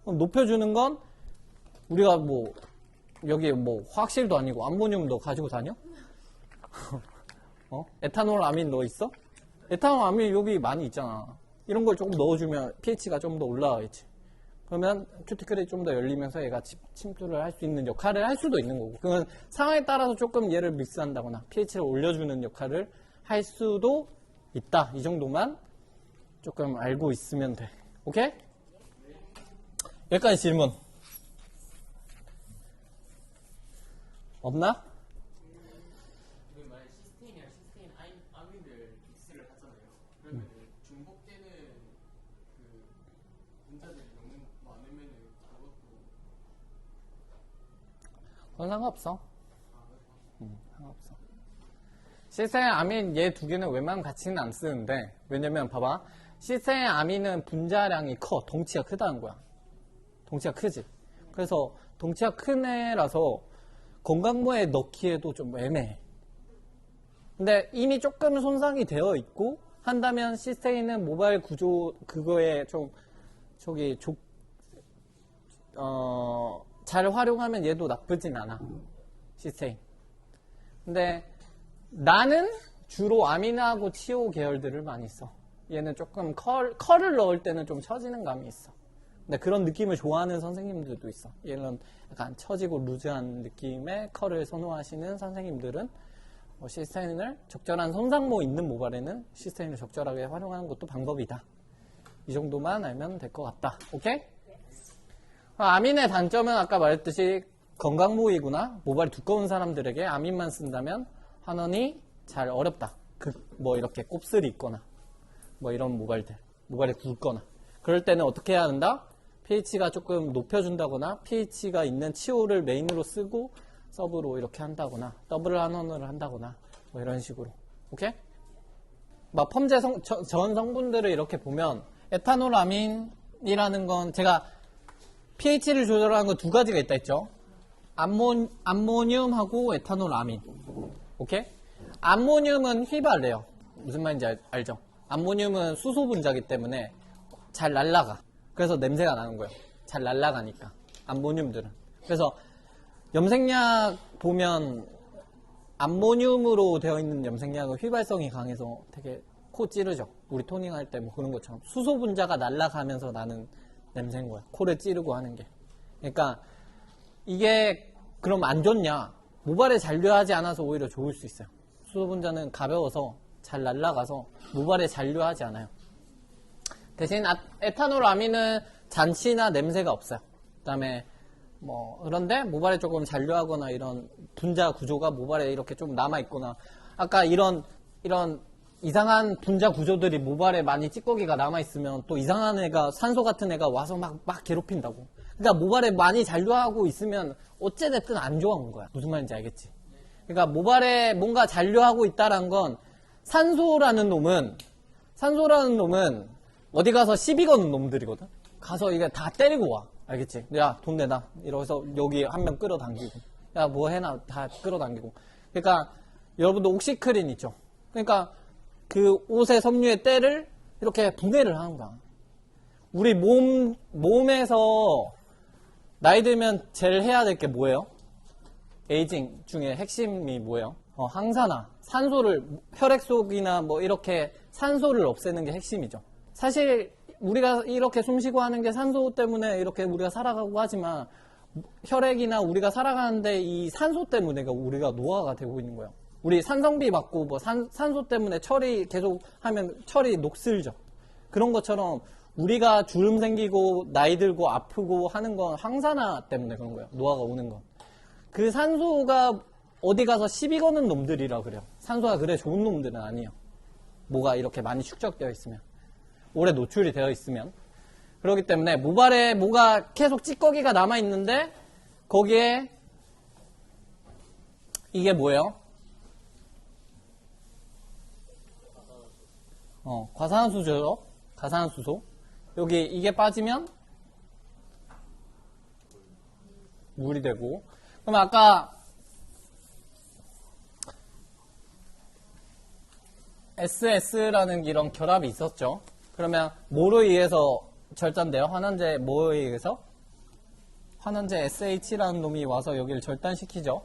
그럼 높여주는 건 우리가 뭐 여기 뭐 화학실도 아니고 암모늄 너 가지고 다녀? 에탄올 아민 너 있어? 에탄올 아민 여기 많이 있잖아. 이런 걸 조금 넣어주면 pH가 좀 더 올라가겠지. 그러면 큐티클이 좀 더 열리면서 얘가 침투를 할 수 있는 역할을 할 수도 있는 거고. 그러면 상황에 따라서 조금 얘를 믹스한다거나 pH를 올려주는 역할을 할 수도 있다. 이 정도만 조금 알고 있으면 돼. 오케이? 여기까지 질문. 없나? 만약 시스테인이랑 시스테인 아민을 믹스를 하잖아요. 그러면 중복 때는 그 분자들이 너무 많으면 그것도 그건 상관없어. 상관없어. 시스텐 아민 얘 두 개는 웬만하면 같이는 안 쓰는데 왜냐면 봐봐. 시스텐 아민은 분자량이 커. 덩치가 크다는 거야. 덩치가 크지. 그래서 덩치가 큰 애라서 건강모에 넣기에도 좀 애매해. 근데 이미 조금 손상이 되어 있고 한다면 시스테인은 모바일 구조 그거에 좀 잘 활용하면 얘도 나쁘진 않아. 시스테인. 근데 나는 주로 아미나하고 치오 계열들을 많이 써. 얘는 조금 컬을 넣을 때는 좀 처지는 감이 있어. 근데 그런 느낌을 좋아하는 선생님들도 있어. 얘는 약간 처지고 루즈한 느낌의 컬을 선호하시는 선생님들은 시스테인을 적절한 손상모 있는 모발에는 시스테인을 적절하게 활용하는 것도 방법이다. 이 정도만 알면 될 것 같다. 오케이? 아민의 단점은 아까 말했듯이 건강모이구나. 모발이 두꺼운 사람들에게 아민만 쓴다면 환원이 잘 어렵다. 뭐 이렇게 곱슬이 있거나 뭐 이런 모발이 굵거나 그럴 때는 어떻게 해야 한다? pH가 조금 높여준다거나 pH가 있는 치오를 메인으로 쓰고 서브로 이렇게 한다거나 더블 환원을 한다거나 뭐 이런 식으로. 오케이? 막 펌제 전 성분들을 이렇게 보면 에탄올아민이라는 건 제가 pH를 조절하는 거 두 가지가 있다 했죠. 암모늄하고 에탄올아민. 오케이? 암모늄은 휘발래요. 무슨 말인지 알죠? 암모늄은 수소 분자이기 때문에 잘 날아가. 그래서 냄새가 나는 거예요. 잘 날아가니까. 암모늄들은. 그래서 염색약 보면 암모늄으로 되어 있는 염색약은 휘발성이 강해서 되게 코 찌르죠. 우리 토닝할 때 뭐 그런 것처럼. 수소 분자가 날아가면서 나는 냄새인 거야. 코를 찌르고 하는 게. 그러니까 이게 그럼 안 좋냐? 모발에 잔류하지 않아서 오히려 좋을 수 있어요. 수소 분자는 가벼워서 잘 날아가서 모발에 잔류하지 않아요. 대신 에탄올아민은 잔치나 냄새가 없어요. 그다음에 뭐 그런데 모발에 조금 잔류하거나 이런 분자 구조가 모발에 이렇게 좀 남아 있거나 아까 이런 이상한 분자 구조들이 모발에 많이 찌꺼기가 남아 있으면 또 이상한 애가 산소 같은 애가 와서 막 괴롭힌다고. 그러니까 모발에 많이 잔류하고 있으면 어찌됐든 안 좋은 거야. 무슨 말인지 알겠지? 그러니까 모발에 뭔가 잔류하고 있다란 건 산소라는 놈은 어디 가서 시비 거는 놈들이거든. 가서 이게 다 때리고 와. 알겠지? 야, 돈 내놔. 이러면서 여기 한 명 끌어당기고. 야, 뭐 해놔. 다 끌어당기고. 그러니까 여러분도 옥시크린 있죠? 그러니까 그 옷의 섬유의 때를 이렇게 분해를 하는 거야. 우리 몸에서 나이 들면 제일 해야 될 게 뭐예요? 에이징 중에 핵심이 뭐예요? 항산화. 산소를, 혈액 속이나 뭐 이렇게 산소를 없애는 게 핵심이죠. 사실 우리가 이렇게 숨 쉬고 하는 게 산소 때문에 이렇게 우리가 살아가고 하지만 혈액이나 우리가 살아가는데 이 산소 때문에 우리가 노화가 되고 있는 거예요. 우리 산성비 받고 뭐 산소 때문에 철이 계속 하면 철이 녹슬죠. 그런 것처럼 우리가 주름 생기고 나이 들고 아프고 하는 건 항산화 때문에 그런 거예요. 노화가 오는 건. 그 산소가 어디 가서 시비 거는 놈들이라 그래요. 산소가 그래 좋은 놈들은 아니에요. 뭐가 이렇게 많이 축적되어 있으면. 오래 노출이 되어 있으면. 그렇기 때문에 모발에 뭐가 계속 찌꺼기가 남아있는데 거기에 이게 뭐예요? 과산화수소죠. 과산화수소. 여기 이게 빠지면 물이 되고. 그럼 아까 SS라는 이런 결합이 있었죠. 그러면 뭐로 의해서 절단돼요? 환원제 뭐에 의해서? 환원제 SH라는 놈이 와서 여기를 절단시키죠.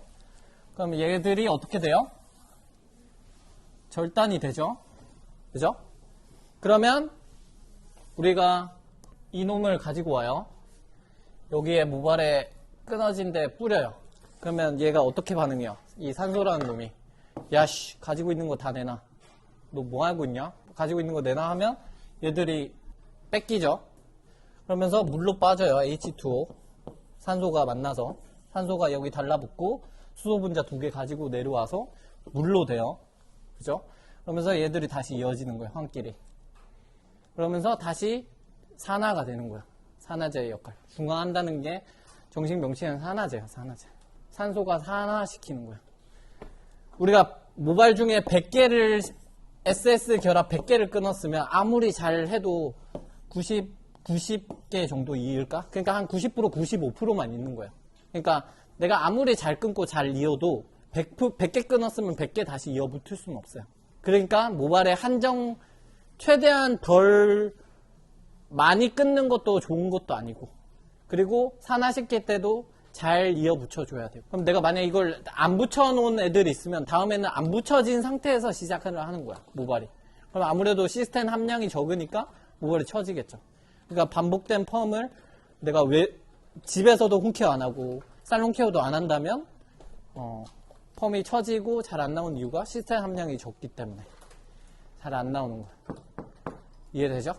그럼 얘들이 어떻게 돼요? 절단이 되죠. 그죠? 그러면 우리가 이 놈을 가지고 와요. 여기에 모발에 끊어진 데 뿌려요. 그러면 얘가 어떻게 반응해요? 이 산소라는 놈이 야씨 가지고 있는 거 다 내놔. 너 뭐 하고 있냐? 가지고 있는 거 내놔 하면 얘들이 뺏기죠. 그러면서 물로 빠져요. H2O. 산소가 만나서 산소가 여기 달라붙고 수소 분자 2개 가지고 내려와서 물로 돼요. 그죠? 그러면서 얘들이 다시 이어지는 거예요. 황끼리. 그러면서 다시 산화가 되는 거예요. 산화제의 역할. 중화한다는 게 정식 명칭은 산화제예요. 산화제. 산소가 산화시키는 거예요. 우리가 모발 중에 100개를 SS 결합 100개를 끊었으면 아무리 잘 해도 90개 정도 이을까? 그러니까 한 90%, 95%만 있는 거예요. 그러니까 내가 아무리 잘 끊고 잘 이어도 100개 끊었으면 100개 다시 이어 붙을 수는 없어요. 그러니까 모발의 한정, 최대한 덜 많이 끊는 것도 좋은 것도 아니고, 그리고 산화시킬 때도 잘 이어 붙여줘야 돼요. 그럼 내가 만약에 이걸 안 붙여놓은 애들이 있으면 다음에는 안 붙여진 상태에서 시작을 하는 거야, 모발이. 그럼 아무래도 시스템 함량이 적으니까 모발이 처지겠죠. 그러니까 반복된 펌을 내가 왜 집에서도 홈케어 안 하고 살롱 케어도 안 한다면 펌이 처지고 잘 안 나오는 이유가 시스템 함량이 적기 때문에 잘 안 나오는 거야. 이해되죠?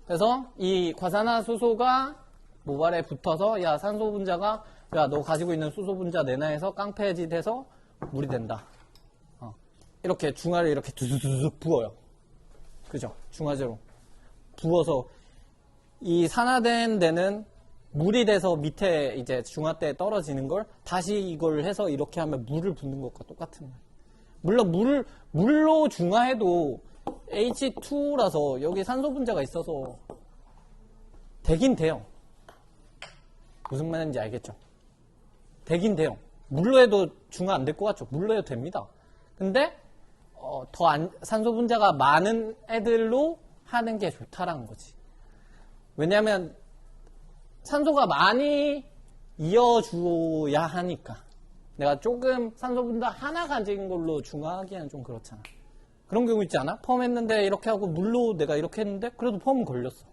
그래서 이 과산화수소가 모발에 붙어서 야 산소 분자가 야 너 가지고 있는 수소 분자 내놔에서 깡패짓 해서 물이 된다. 이렇게 중화를 이렇게 두두두둑 부어요. 그죠? 중화제로 부어서 이 산화된 데는 물이 돼서 밑에 이제 중화대에 떨어지는 걸 다시 이걸 해서 이렇게 하면 물을 붓는 것과 똑같은 거예요. 물론 물로 중화해도 H2라서 여기 산소 분자가 있어서 되긴 돼요. 무슨 말인지 알겠죠? 되긴 돼요. 물로 해도 중화 안 될 것 같죠? 물로 해도 됩니다. 근데 산소 분자가 많은 애들로 하는 게 좋다라는 거지. 왜냐하면 산소가 많이 이어줘야 하니까. 내가 조금 산소 분자 하나 가진 걸로 중화하기에는 좀 그렇잖아. 그런 경우 있지 않아? 펌 했는데 이렇게 하고 물로 내가 이렇게 했는데 그래도 펌은 걸렸어.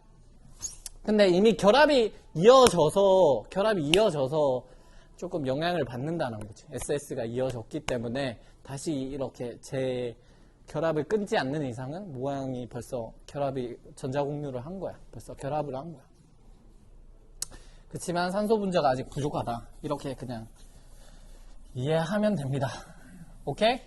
근데 이미 결합이 이어져서 조금 영향을 받는다는 거지. SS가 이어졌기 때문에 다시 이렇게 결합을 끊지 않는 이상은 모양이 벌써 전자공유를 한 거야. 벌써 결합을 한 거야. 그렇지만 산소 분자가 아직 부족하다. 이렇게 그냥 이해하면 됩니다. 오케이?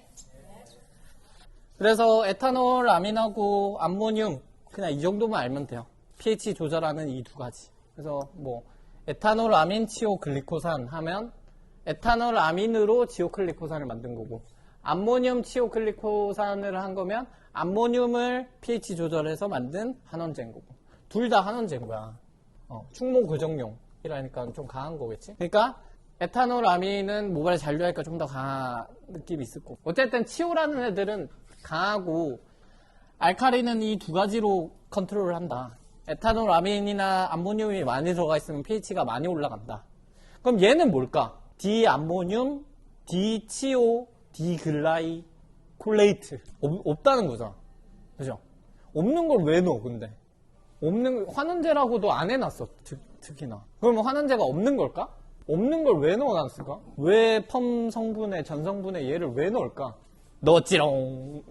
그래서 에탄올, 아민하고 암모늄 그냥 이 정도만 알면 돼요. pH 조절하는 이 두 가지. 그래서 뭐 에탄올, 아민, 치오글리코산 하면 에탄올, 아민으로 지오글리코산을 만든 거고, 암모늄, 치오글리코산을 한 거면 암모늄을 pH 조절해서 만든 한원제인 거고, 둘 다 한원제인 거야. 충모 교정용이라니까 좀 강한 거겠지. 그러니까 에탄올, 아민은 모발에 잔류하니까 좀 더 강한 느낌이 있을 거고, 어쨌든 치오라는 애들은 강하고 알카리는 이 두 가지로 컨트롤을 한다. 에탄올, 아민이나 암모늄이 많이 들어가 있으면 pH가 많이 올라간다. 그럼 얘는 뭘까? 디암모늄, 디치오, 디글라이콜레이트. 없다는 거잖아. 그죠? 없는 걸 왜 넣어, 근데? 환원제라고도 안 해놨어, 특히나. 그러면 환원제가 없는 걸까? 없는 걸 왜 넣어놨을까? 왜 펌 성분에, 전 성분에 얘를 왜 넣을까? 넣었지롱.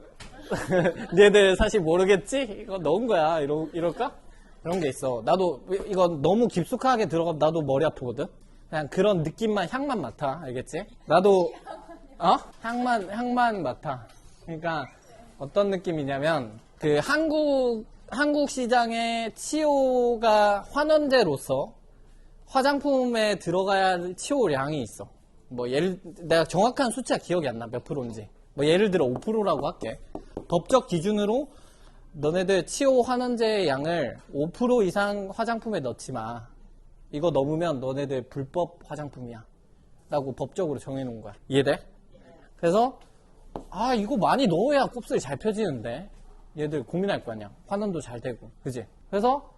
얘들 사실 모르겠지? 이거 넣은 거야. 이럴까? 그런 게 있어. 나도 이거 너무 깊숙하게 들어가면 나도 머리 아프거든? 그냥 그런 느낌만, 향만 맡아. 알겠지? 나도, 향만 맡아. 그러니까 어떤 느낌이냐면, 그 한국 시장의 치오가 환원제로서 화장품에 들어가야 할 치오량이 있어. 뭐 내가 정확한 숫자 기억이 안 나. 몇 프로인지. 뭐 예를 들어 5%라고 할게. 법적 기준으로 너네들 치오 환원제의 양을 5% 이상 화장품에 넣지 마. 이거 넘으면 너네들 불법 화장품이야. 라고 법적으로 정해놓은 거야. 이해돼? 그래서 이거 많이 넣어야 곱슬이 잘 펴지는데 얘들 고민할 거 아니야. 환원도 잘 되고. 그지? 그래서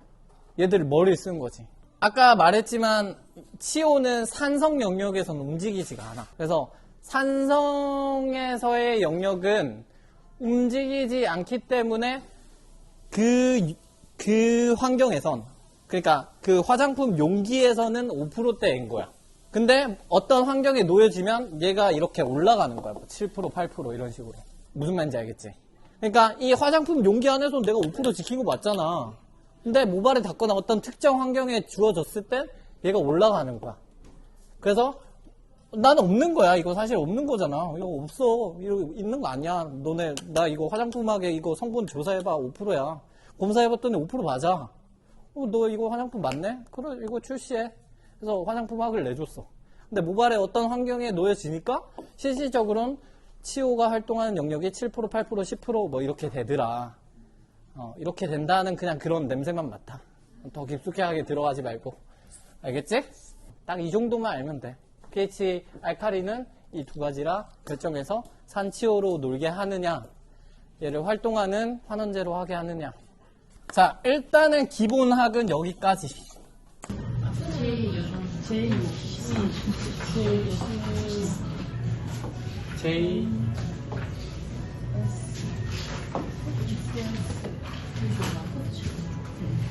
얘들 머리를 쓰는 거지. 아까 말했지만 치오는 산성 영역에서는 움직이지가 않아. 그래서 산성에서의 영역은 움직이지 않기 때문에 그 환경에선, 그러니까 그 화장품 용기에서는 5%대인 거야. 근데 어떤 환경에 놓여지면 얘가 이렇게 올라가는 거야. 뭐 7%, 8% 이런 식으로. 무슨 말인지 알겠지? 그러니까 이 화장품 용기 안에서 내가 5% 지킨 거 맞잖아. 근데 모발을 닦거나 어떤 특정 환경에 주어졌을 땐 얘가 올라가는 거야. 그래서 나는 없는 거야. 이거 사실 없는 거잖아. 이거 없어. 이거 있는 거 아니야. 너네 나 이거 화장품하게 이거 성분 조사해봐. 5%야. 검사해봤더니 5% 맞아. 너 이거 화장품 맞네? 그래 이거 출시해. 그래서 화장품학을 내줬어. 근데 모발에 어떤 환경에 놓여지니까 실질적으로는 치오가 활동하는 영역이 7%, 8%, 10% 뭐 이렇게 되더라. 이렇게 된다는 그냥 그런 냄새만 맡아. 더 깊숙하게 들어가지 말고. 알겠지? 딱 이 정도만 알면 돼. pH 알칼리는 이 두 가지라 결정해서 산치오로 놀게 하느냐, 얘를 활동하는 환원제로 하게 하느냐. 자, 일단은 기본학은 여기까지. J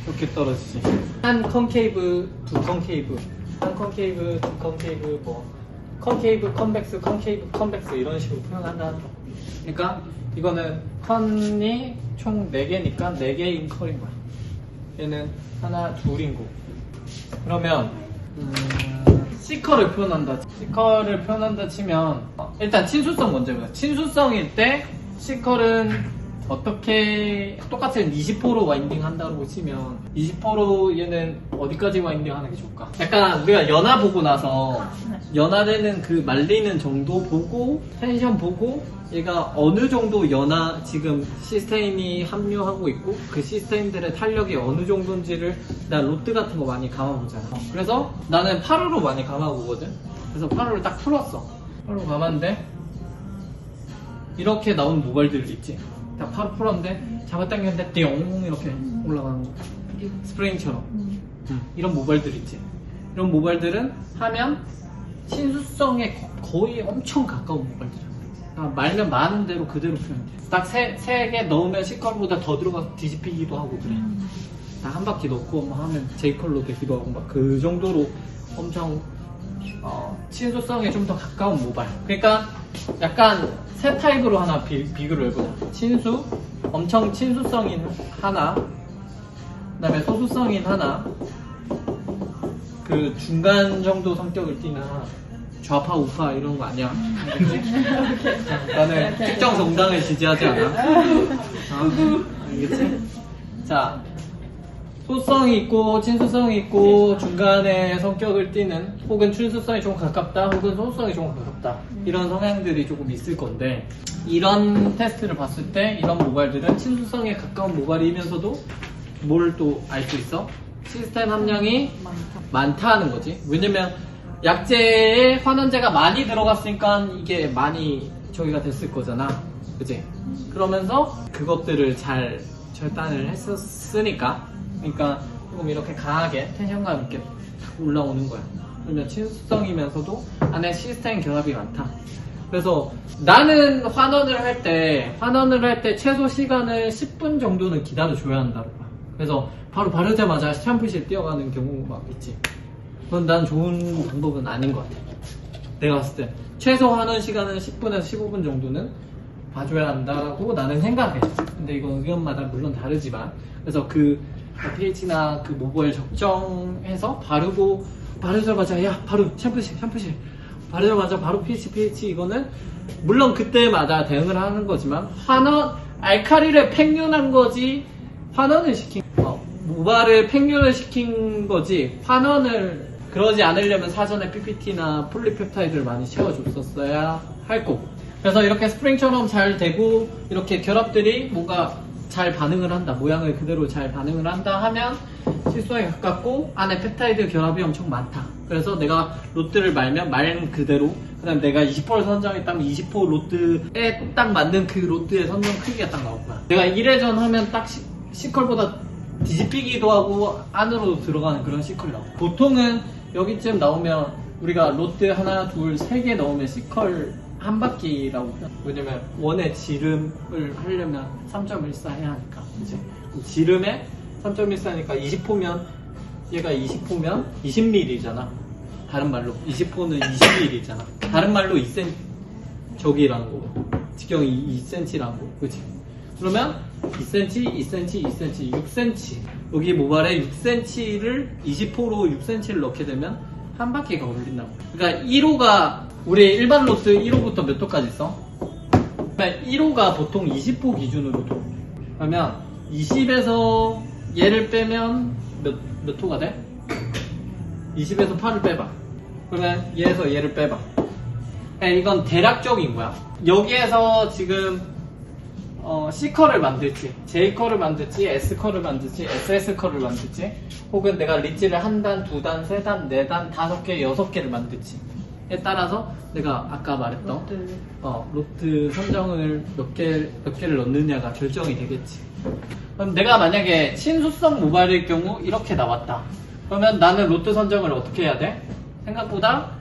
이렇게 떨어지지. 한 컨케이브, 두 컨케이브, 한 컨케이브, 두 컨케이브, 뭐 컨케이브, 컨벡스, 컨케이브, 컨벡스 이런 식으로 표현한다. 그러니까 이거는 컨이 총 4개니까 4개인 컬인 거야. 얘는 하나, 둘인 거. 그러면 C컬을 표현한다. C컬을 표현한다 치면 일단 친수성 먼저 보자. 친수성일 때 C컬은 어떻게 똑같은 20호로 와인딩 한다고 치면 20호로 얘는 어디까지 와인딩 하는 게 좋을까? 약간 우리가 연화 보고 나서 연화되는 그 말리는 정도 보고 텐션 보고 얘가 어느 정도 연화 지금 시스테인이 합류하고 있고 그 시스테인들의 탄력이 어느 정도인지를 나 로트 같은 거 많이 감아보잖아. 그래서 나는 8호로 많이 감아보거든. 그래서 8호를 딱 풀었어. 8호 감았는데 이렇게 나온 모발들 있지. 딱 8호 풀었는데 잡아당겼는데 띵 이렇게 올라가는 거. 스프링처럼. 이런 모발들 있지. 이런 모발들은 하면 친수성에 거의 엄청 가까운 모발들이야. 말면 많은 대로 그대로 표현돼. 딱 세 개 넣으면 C컬보다 더 들어가서 뒤집히기도 하고 그래. 딱 한 바퀴 넣고 뭐 하면 J컬로 되기도 하고 막 그 정도로 엄청 친수성에 좀 더 가까운 모발. 그러니까 약간 세 타입으로 하나 비교를 해보자. 친수, 엄청 친수성인 하나, 그 다음에 소수성인 하나, 그 중간 정도 성격을 띠는 하나. 좌파 우파 이런 거 아니야. 알겠지? 나는 특정 정당을 지지하지 않아. 알겠지? 자, 소수성이 있고 친수성이 있고 중간에 성격을 띠는 혹은 친수성이 좀 가깝다 혹은 소수성이 좀 가깝다 이런 성향들이 조금 있을 건데 이런 테스트를 봤을 때 이런 모발들은 친수성에 가까운 모발이면서도 뭘 또 알 수 있어? 시스템 함량이 많다는 거지. 왜냐면 약재에 환원제가 많이 들어갔으니까 이게 많이 저기가 됐을 거잖아. 그치? 그러면서 그것들을 잘 절단을 했었으니까 그러니까 조금 이렇게 강하게 텐션감 있게 올라오는 거야. 그러면 친수성이면서도 안에 시스템 결합이 많다. 그래서 나는 환원을 할 때 최소 시간을 10분 정도는 기다려줘야 한다고 봐. 그래서 바로 바르자마자 샴푸실 뛰어가는 경우 막 있지. 그건 난 좋은 방법은 아닌 것 같아. 내가 봤을 때 최소 환원 시간은 10분에서 15분 정도는 봐줘야 한다고 나는 생각해. 근데 이건 의견마다 물론 다르지만 그래서 그 pH나 그 모발 적정해서 바르자마자 야 바로 샴푸실 바르자마자 바로 pH 이거는 물론 그때마다 대응을 하는 거지만 환원 알칼리를 팽윤한 거지 환원을 시킨 모발을 팽윤을 시킨 거지 환원을 그러지 않으려면 사전에 PPT나 폴리펩타이드를 많이 채워줬었어야 할 거고. 그래서 이렇게 스프링처럼 잘 되고 이렇게 결합들이 뭔가 잘 반응을 한다, 모양을 그대로 잘 반응을 한다 하면 실수에 가깝고 안에 펩타이드 결합이 엄청 많다. 그래서 내가 로트를 말면 말 그대로 그 다음에 내가 20호를 선정했다면 20호 로트에 딱 맞는 그 로트의 선정 크기가 딱 나올 거야. 내가 1회전 하면 딱 C컬보다 뒤집히기도 하고 안으로 들어가는 그런 C컬이 나와. 보통은 여기쯤 나오면 우리가 로트 하나, 둘, 세 개 넣으면 C컬 한 바퀴라고. 왜냐면 원의 지름을 하려면 3.14 해야 하니까. 그치? 지름에 3.14니까 20호면 얘가 20호면 20mm잖아. 다른 말로 20호는 20mm잖아. 다른 말로 2cm 저기라는 거고 직경이 2cm라는 거고. 그치? 그러면 2cm, 2cm, 2cm, 6cm 여기 모발에 6cm를 20호로 6cm를 넣게 되면 한 바퀴가 걸린다고. 그러니까 1호가 우리 일반 로트 1호부터 몇 호까지 있어? 그러니까 1호가 보통 20호 기준으로 줘. 그러면 20에서 얘를 빼면 몇 호가 돼? 20에서 8을 빼봐. 그러면 얘에서 얘를 빼봐. 그러니까 이건 대략적인 거야. 여기에서 지금 C컬을 만들지, J컬을 만들지, S컬을 만들지, SS컬을 만들지, 혹은 내가 리치를 한 단, 두 단, 세 단, 네 단, 5개, 6개를 만들지에 따라서 내가 아까 말했던 로트 선정을 몇 개를 넣느냐가 결정이 되겠지. 그럼 내가 만약에 친수성 모바일일 경우 이렇게 나왔다. 그러면 나는 로트 선정을 어떻게 해야 돼? 생각보다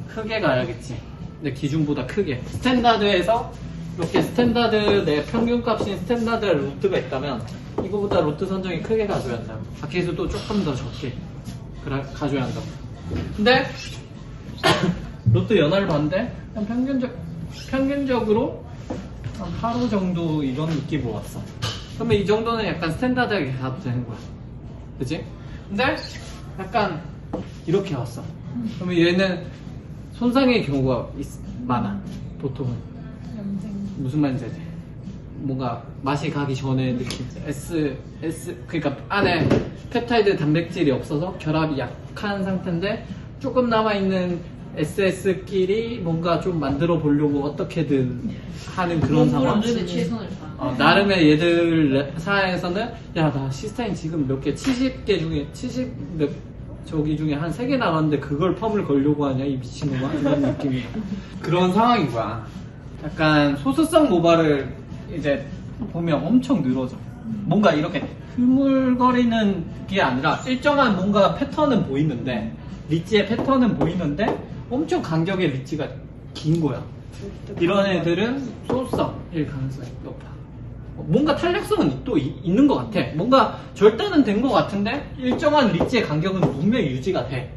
크게 가야겠지. 내 기준보다 크게. 스탠다드에서 이렇게 스탠다드 내 평균값인 스탠다드 로트가 있다면 이거보다 로트 선정이 크게 가져야 한다. 밖에서도 조금 더 적게 가져야 한다. 근데 로트 연화를 봤는데 그냥 평균적으로 한 8호 정도 이런 느낌으로 왔어. 그러면 이 정도는 약간 스탠다드하게 가도 되는 거야. 그치? 근데 약간 이렇게 왔어. 그러면 얘는 손상의 경우가 많아. 보통은. 무슨 말인지 알지? 뭔가 맛이 가기 전에 느낌. 그러니까 안에 펩타이드 단백질이 없어서 결합이 약한 상태인데 조금 남아있는 SS끼리 뭔가 좀 만들어 보려고 어떻게든 하는 그런 상황. 최선을 다. 나름의 얘들 사이에서는 야, 나 시스타인 지금 몇 개, 70개 중에 70몇 저기 중에 한 3개 나왔는데 그걸 펌을 걸려고 하냐 이 미친놈아 이런 느낌이야. 그런 상황인 거야. 약간 소수성 모발을 이제 보면 엄청 늘어져. 뭔가 이렇게 흐물거리는 게 아니라 일정한 뭔가 패턴은 보이는데 리치의 패턴은 보이는데 엄청 간격의 리치가 긴 거야. 이런 애들은 소수성일 가능성이 높아. 뭔가 탄력성은 또 있는 것 같아. 뭔가 절단은 된 것 같은데 일정한 리치의 간격은 분명히 유지가 돼.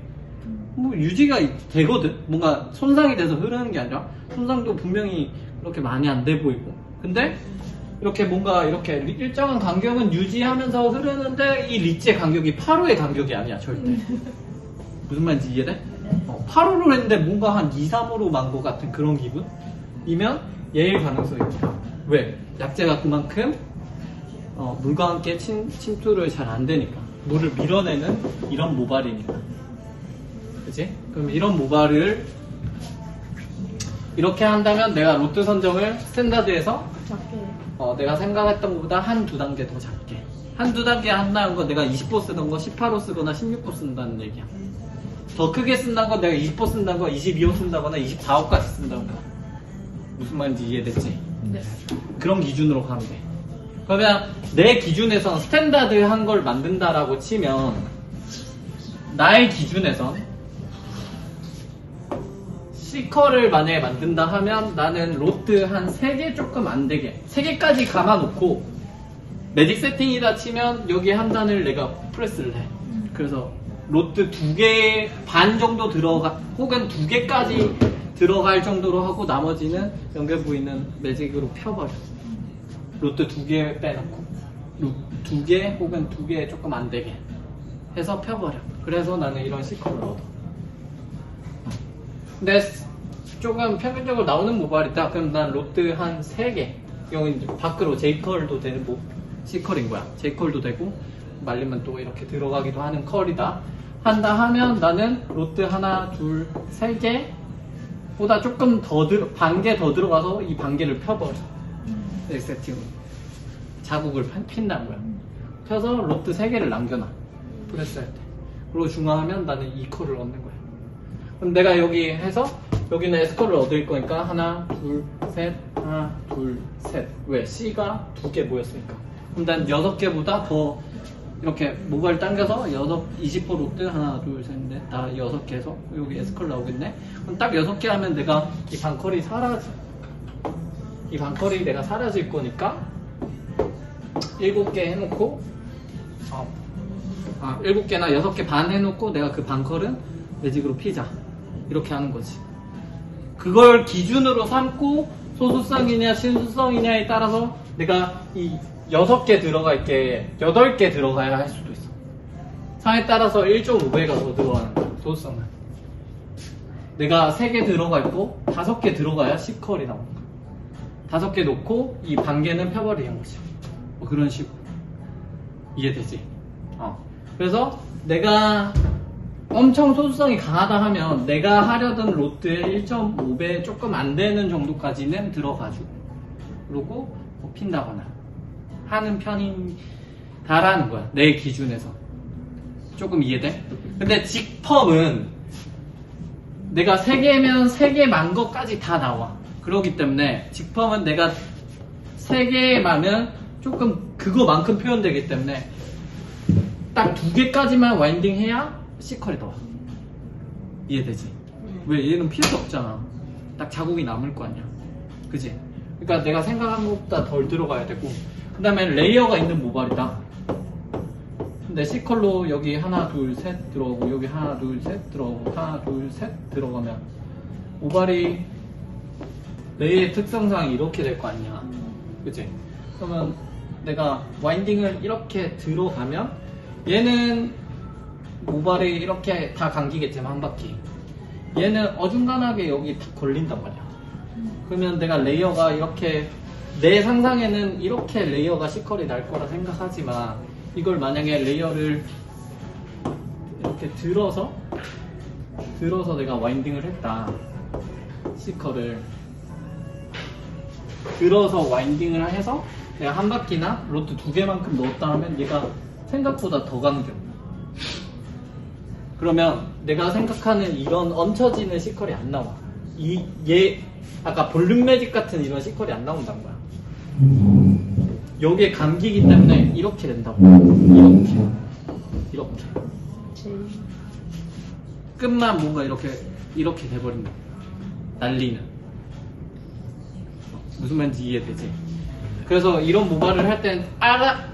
뭐 유지가 되거든. 뭔가 손상이 돼서 흐르는 게 아니라 손상도 분명히 그렇게 많이 안 돼 보이고. 근데 이렇게 뭔가 이렇게 일정한 간격은 유지하면서 흐르는데 이 리치의 간격이 8호의 간격이 아니야 절대. 무슨 말인지 이해돼? 8호로 했는데 뭔가 한 2, 3호로 만 것 같은 그런 기분이면 얘일 가능성이 있다. 왜? 약재가 그만큼 물과 함께 침투를 잘 안 되니까 물을 밀어내는 이런 모발이니까. 그치? 그럼 이런 모발을 이렇게 한다면 내가 로트 선정을 스탠다드에서 내가 생각했던 것보다 한두 단계 더 작게 한두 단계 한다는 건 내가 20호 쓰던 거 18호 쓰거나 16호 쓴다는 얘기야. 더 크게 쓴다는 건 내가 20호 쓴다는 거 22호 쓴다거나 24호까지 쓴다는 거야. 무슨 말인지 이해됐지? 네. 그런 기준으로 가면 돼. 그러면 내 기준에선 스탠다드한 걸 만든다라고 치면 나의 기준에선 C컬을 만약에 만든다 하면 나는 로트 한 3개 조금 안 되게 3개까지 감아놓고 매직 세팅이다 치면 여기 한 단을 내가 프레스를 해. 그래서 로트 2개 반 정도 들어가 혹은 2개까지 들어갈 정도로 하고 나머지는 연결 부위는 매직으로 펴버려. 로트 2개 빼놓고 2개 혹은 2개 조금 안 되게 해서 펴버려. 그래서 나는 이런 C컬을 얻어. 근데 조금 평균적으로 나오는 모발이다. 그럼 난 로트 한 3개. 이건 이제 밖으로 J컬도 되는 C컬인 거야. J컬도 되고 말리면 또 이렇게 들어가기도 하는 컬이다. 한다 하면 나는 로트 하나, 둘, 3개 보다 조금 더 반개 더 들어가서 이 반개를 펴버려. 세팅으로 자국을 핀다는 거야. 펴서 로트 3개를 남겨놔. 프레스할 때. 그리고 중화하면 나는 이 컬을 얻는 거야. 그럼 내가 여기 해서 여기는 S컬을 얻을 거니까 하나, 둘, 셋, 하나, 둘, 셋. 왜? C가 2개 모였으니까. 그럼 난 6개보다 더 이렇게 모발 당겨서 20호 로트 하나, 둘, 셋, 넷, 다 6개 해서 여기 S컬 나오겠네. 그럼 딱 6개 하면 내가 이 반컬이 사라져. 이 반컬이 내가 사라질 거니까 7개 해놓고 7개나 6개 반 해놓고 내가 그 반컬은 매직으로 피자. 이렇게 하는 거지. 그걸 기준으로 삼고 소수성이냐 친수성이냐에 따라서 내가 이 6개 들어갈게 8개 들어가야 할 수도 있어. 상에 따라서 1.5배가 더 들어가는 거야. 소수성은 내가 3개 들어갈 거 5개 들어가야 C컬이 나오는 거야. 5개 놓고 이 반개는 펴버리는 거지. 뭐 그런 식으로 이해되지? 그래서 내가 엄청 소수성이 강하다 하면 내가 하려던 로트의 1.5배 조금 안 되는 정도까지는 들어가지고 그리고 핀다거나 하는 편이다라는 거야. 내 기준에서. 조금 이해돼? 근데 직펌은 내가 3개면 3개만 것까지 다 나와. 그렇기 때문에 직펌은 내가 3개만은 조금 그거만큼 표현되기 때문에 딱 2개까지만 와인딩 해야 C컬이 나와. 이해되지? 왜? 얘는 필요 없잖아. 딱 자국이 남을 거 아니야. 그지? 그러니까 내가 생각한 것보다 덜 들어가야 되고, 그 다음에 레이어가 있는 모발이다. 근데 C컬로 여기 하나 둘 셋 들어오고, 여기 하나 둘 셋 들어오고, 하나 둘 셋 들어가면 모발이 레이의 특성상 이렇게 될 거 아니야. 그치? 그러면 내가 와인딩을 이렇게 들어가면 얘는 모발이 이렇게 다 감기겠지만 한 바퀴, 얘는 어중간하게 여기 다 걸린단 말이야. 그러면 내가 레이어가 이렇게, 내 상상에는 이렇게 레이어가 C컬이 날 거라 생각하지만, 이걸 만약에 레이어를 이렇게 들어서 내가 와인딩을 했다. C컬을 들어서 와인딩을 해서 내가 한 바퀴나 로트 2개만큼 넣었다 하면 얘가 생각보다 더 감겨. 그러면 내가 생각하는 이런 얹혀지는 C컬이 안 나와. 얘 아까 볼륨 매직 같은 이런 C컬이 안 나온다는 거야. 여기에 감기기 때문에 이렇게 된다고. 이렇게 끝만 뭔가 이렇게 돼버린다. 난리는. 무슨 말인지 이해되지? 그래서 이런 모발을 할 땐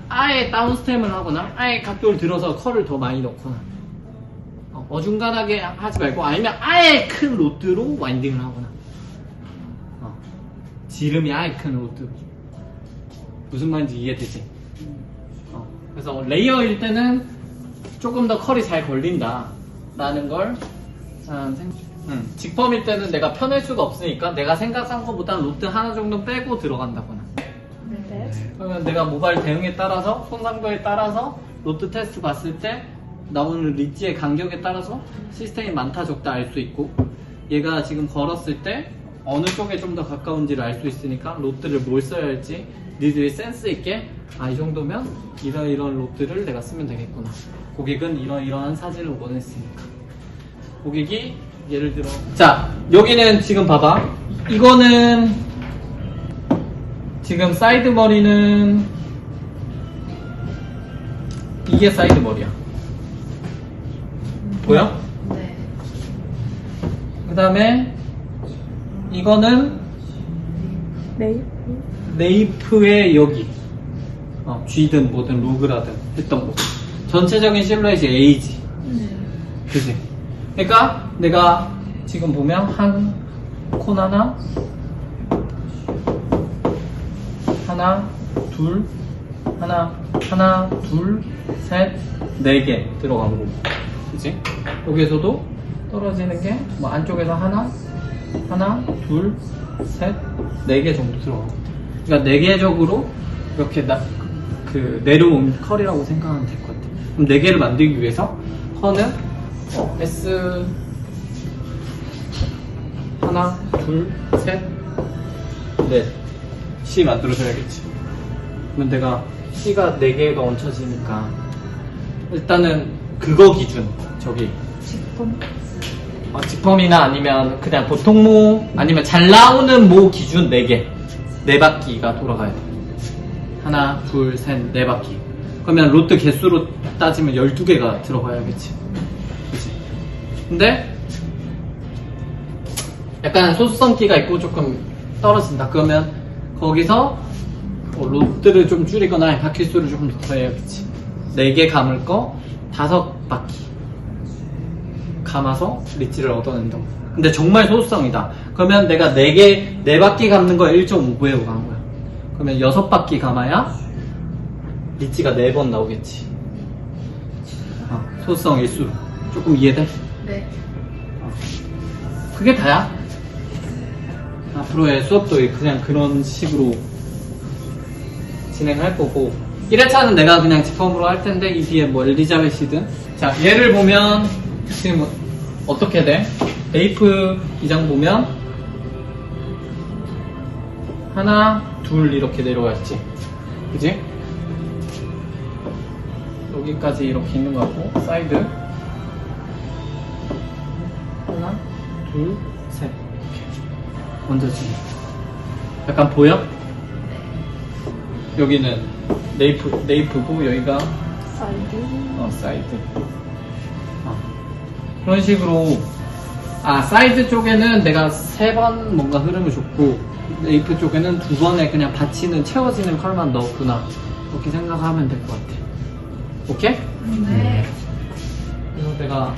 아예 다운스템을 하거나 아예 각도를 들어서 컬을 더 많이 넣거나 어중간하게 하지 말고, 아니면 아예 큰 로드로 와인딩을 하거나, 지름이 아예 큰 로드로. 무슨 말인지 이해되지? 그래서 레이어일 때는 조금 더 컬이 잘 걸린다 라는 걸 직펌일 때는 내가 펴낼 수가 없으니까 내가 생각한 것보다 로드 하나 정도 빼고 들어간다거나. 네. 그러면 내가 모발 대응에 따라서, 손상도에 따라서 로드 테스트 봤을 때 나오는 리치의 간격에 따라서 시스템이 많다 적다 알 수 있고, 얘가 지금 걸었을 때 어느 쪽에 좀 더 가까운지를 알 수 있으니까 로드를 뭘 써야 할지 니들이 센스 있게, 이 정도면 이런 로드를 내가 쓰면 되겠구나. 고객은 이러한 사진을 원했으니까. 고객이 예를 들어, 자 여기는 지금 봐봐, 이거는 지금 사이드 머리는 이게 사이드 머리야. 보여? 네. 그 다음에 이거는 네이프의 여기, G든 뭐든 로그라든 했던 거. 전체적인 실루엣이 A지. 그치? 그러니까 내가 지금 보면 한 코너나 하나 둘 셋, 4개 들어간 거고. 그치? 여기에서도 떨어지는 게 뭐 안쪽에서 하나 둘 셋, 4개 정도 들어가고. 그러니까 4개적으로 이렇게 내려온 컬이라고 생각하면 될 것 같아. 그럼 4개를 만들기 위해서 컬은 S 하나 둘 셋 넷 C 만들어줘야겠지. 그러면 내가 C가 4개가 얹혀지니까 일단은 그거 기준, 저기 직펌? 직펌이나 아니면 그냥 보통 모, 아니면 잘 나오는 모 기준 4개, 4바퀴가 돌아가야 돼. 하나 둘 셋 4바퀴. 그러면 로트 개수로 따지면 12개가 들어가야겠지. 그치? 근데 약간 소수성기가 있고 조금 떨어진다. 그러면 거기서 로트를 좀 줄이거나 바퀴 수를 조금 더 해야겠지. 4개 감을 거 5바퀴 감아서 리치를 얻어낸다. 근데 정말 소수성이다. 그러면 내가 4바퀴 감는 거 1.5배로 간 거야. 그러면 6바퀴 감아야 리치가 4번 나오겠지. 소수성 일수. 조금 이해돼? 네. 그게 다야. 앞으로의 수업도 그냥 그런 식으로 진행할 거고, 1회차는 내가 그냥 직펌으로 할 텐데 이 뒤에 뭐 엘리자벳이든. 자, 얘를 보면 지금 어떻게 돼? 네이프 2장 보면 하나, 둘, 둘 이렇게 내려와 있지. 그지? 여기까지 이렇게 있는 거 같고, 사이드. 하나, 둘, 셋. 이렇게. 얹어지기. 약간 보여? 여기는 네이프고, 여기가 사이드. 사이드. 그런 식으로, 사이드 쪽에는 내가 3번 뭔가 흐름을 줬고, 네이프 쪽에는 2번에 그냥 받치는, 채워지는 컬만 넣었구나. 그렇게 생각하면 될 것 같아. 오케이? 네. 그래서 내가,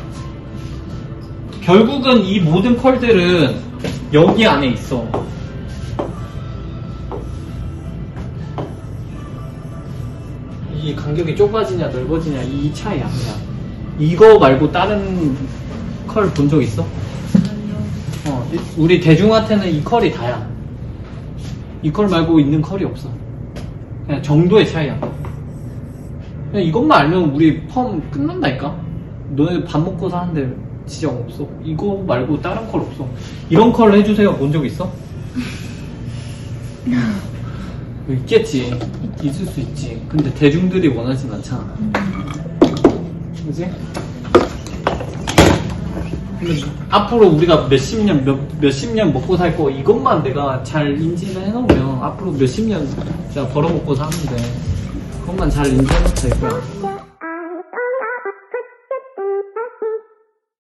결국은 이 모든 컬들은 여기 안에 있어. 이 간격이 좁아지냐 넓어지냐 이 차이야 그냥. 이거 말고 다른 컬 본 적 있어? 우리 대중한테는 이 컬이 다야. 이 컬 말고 있는 컬이 없어. 그냥 정도의 차이야. 그냥 이것만 알면 우리 펌 끝난다니까? 너네 밥 먹고 사는데 지장 없어. 이거 말고 다른 컬 없어. 이런 컬 해주세요 본 적 있어? 있겠지. 있을 수 있지. 근데 대중들이 원하진 않잖아. 그지? 근데 앞으로 우리가 몇십 년 먹고 살 거 이것만 내가 잘 인지를 해놓으면 앞으로 몇십 년 진짜 벌어먹고 사는데 그것만 잘 인지해놓으면 될 거야.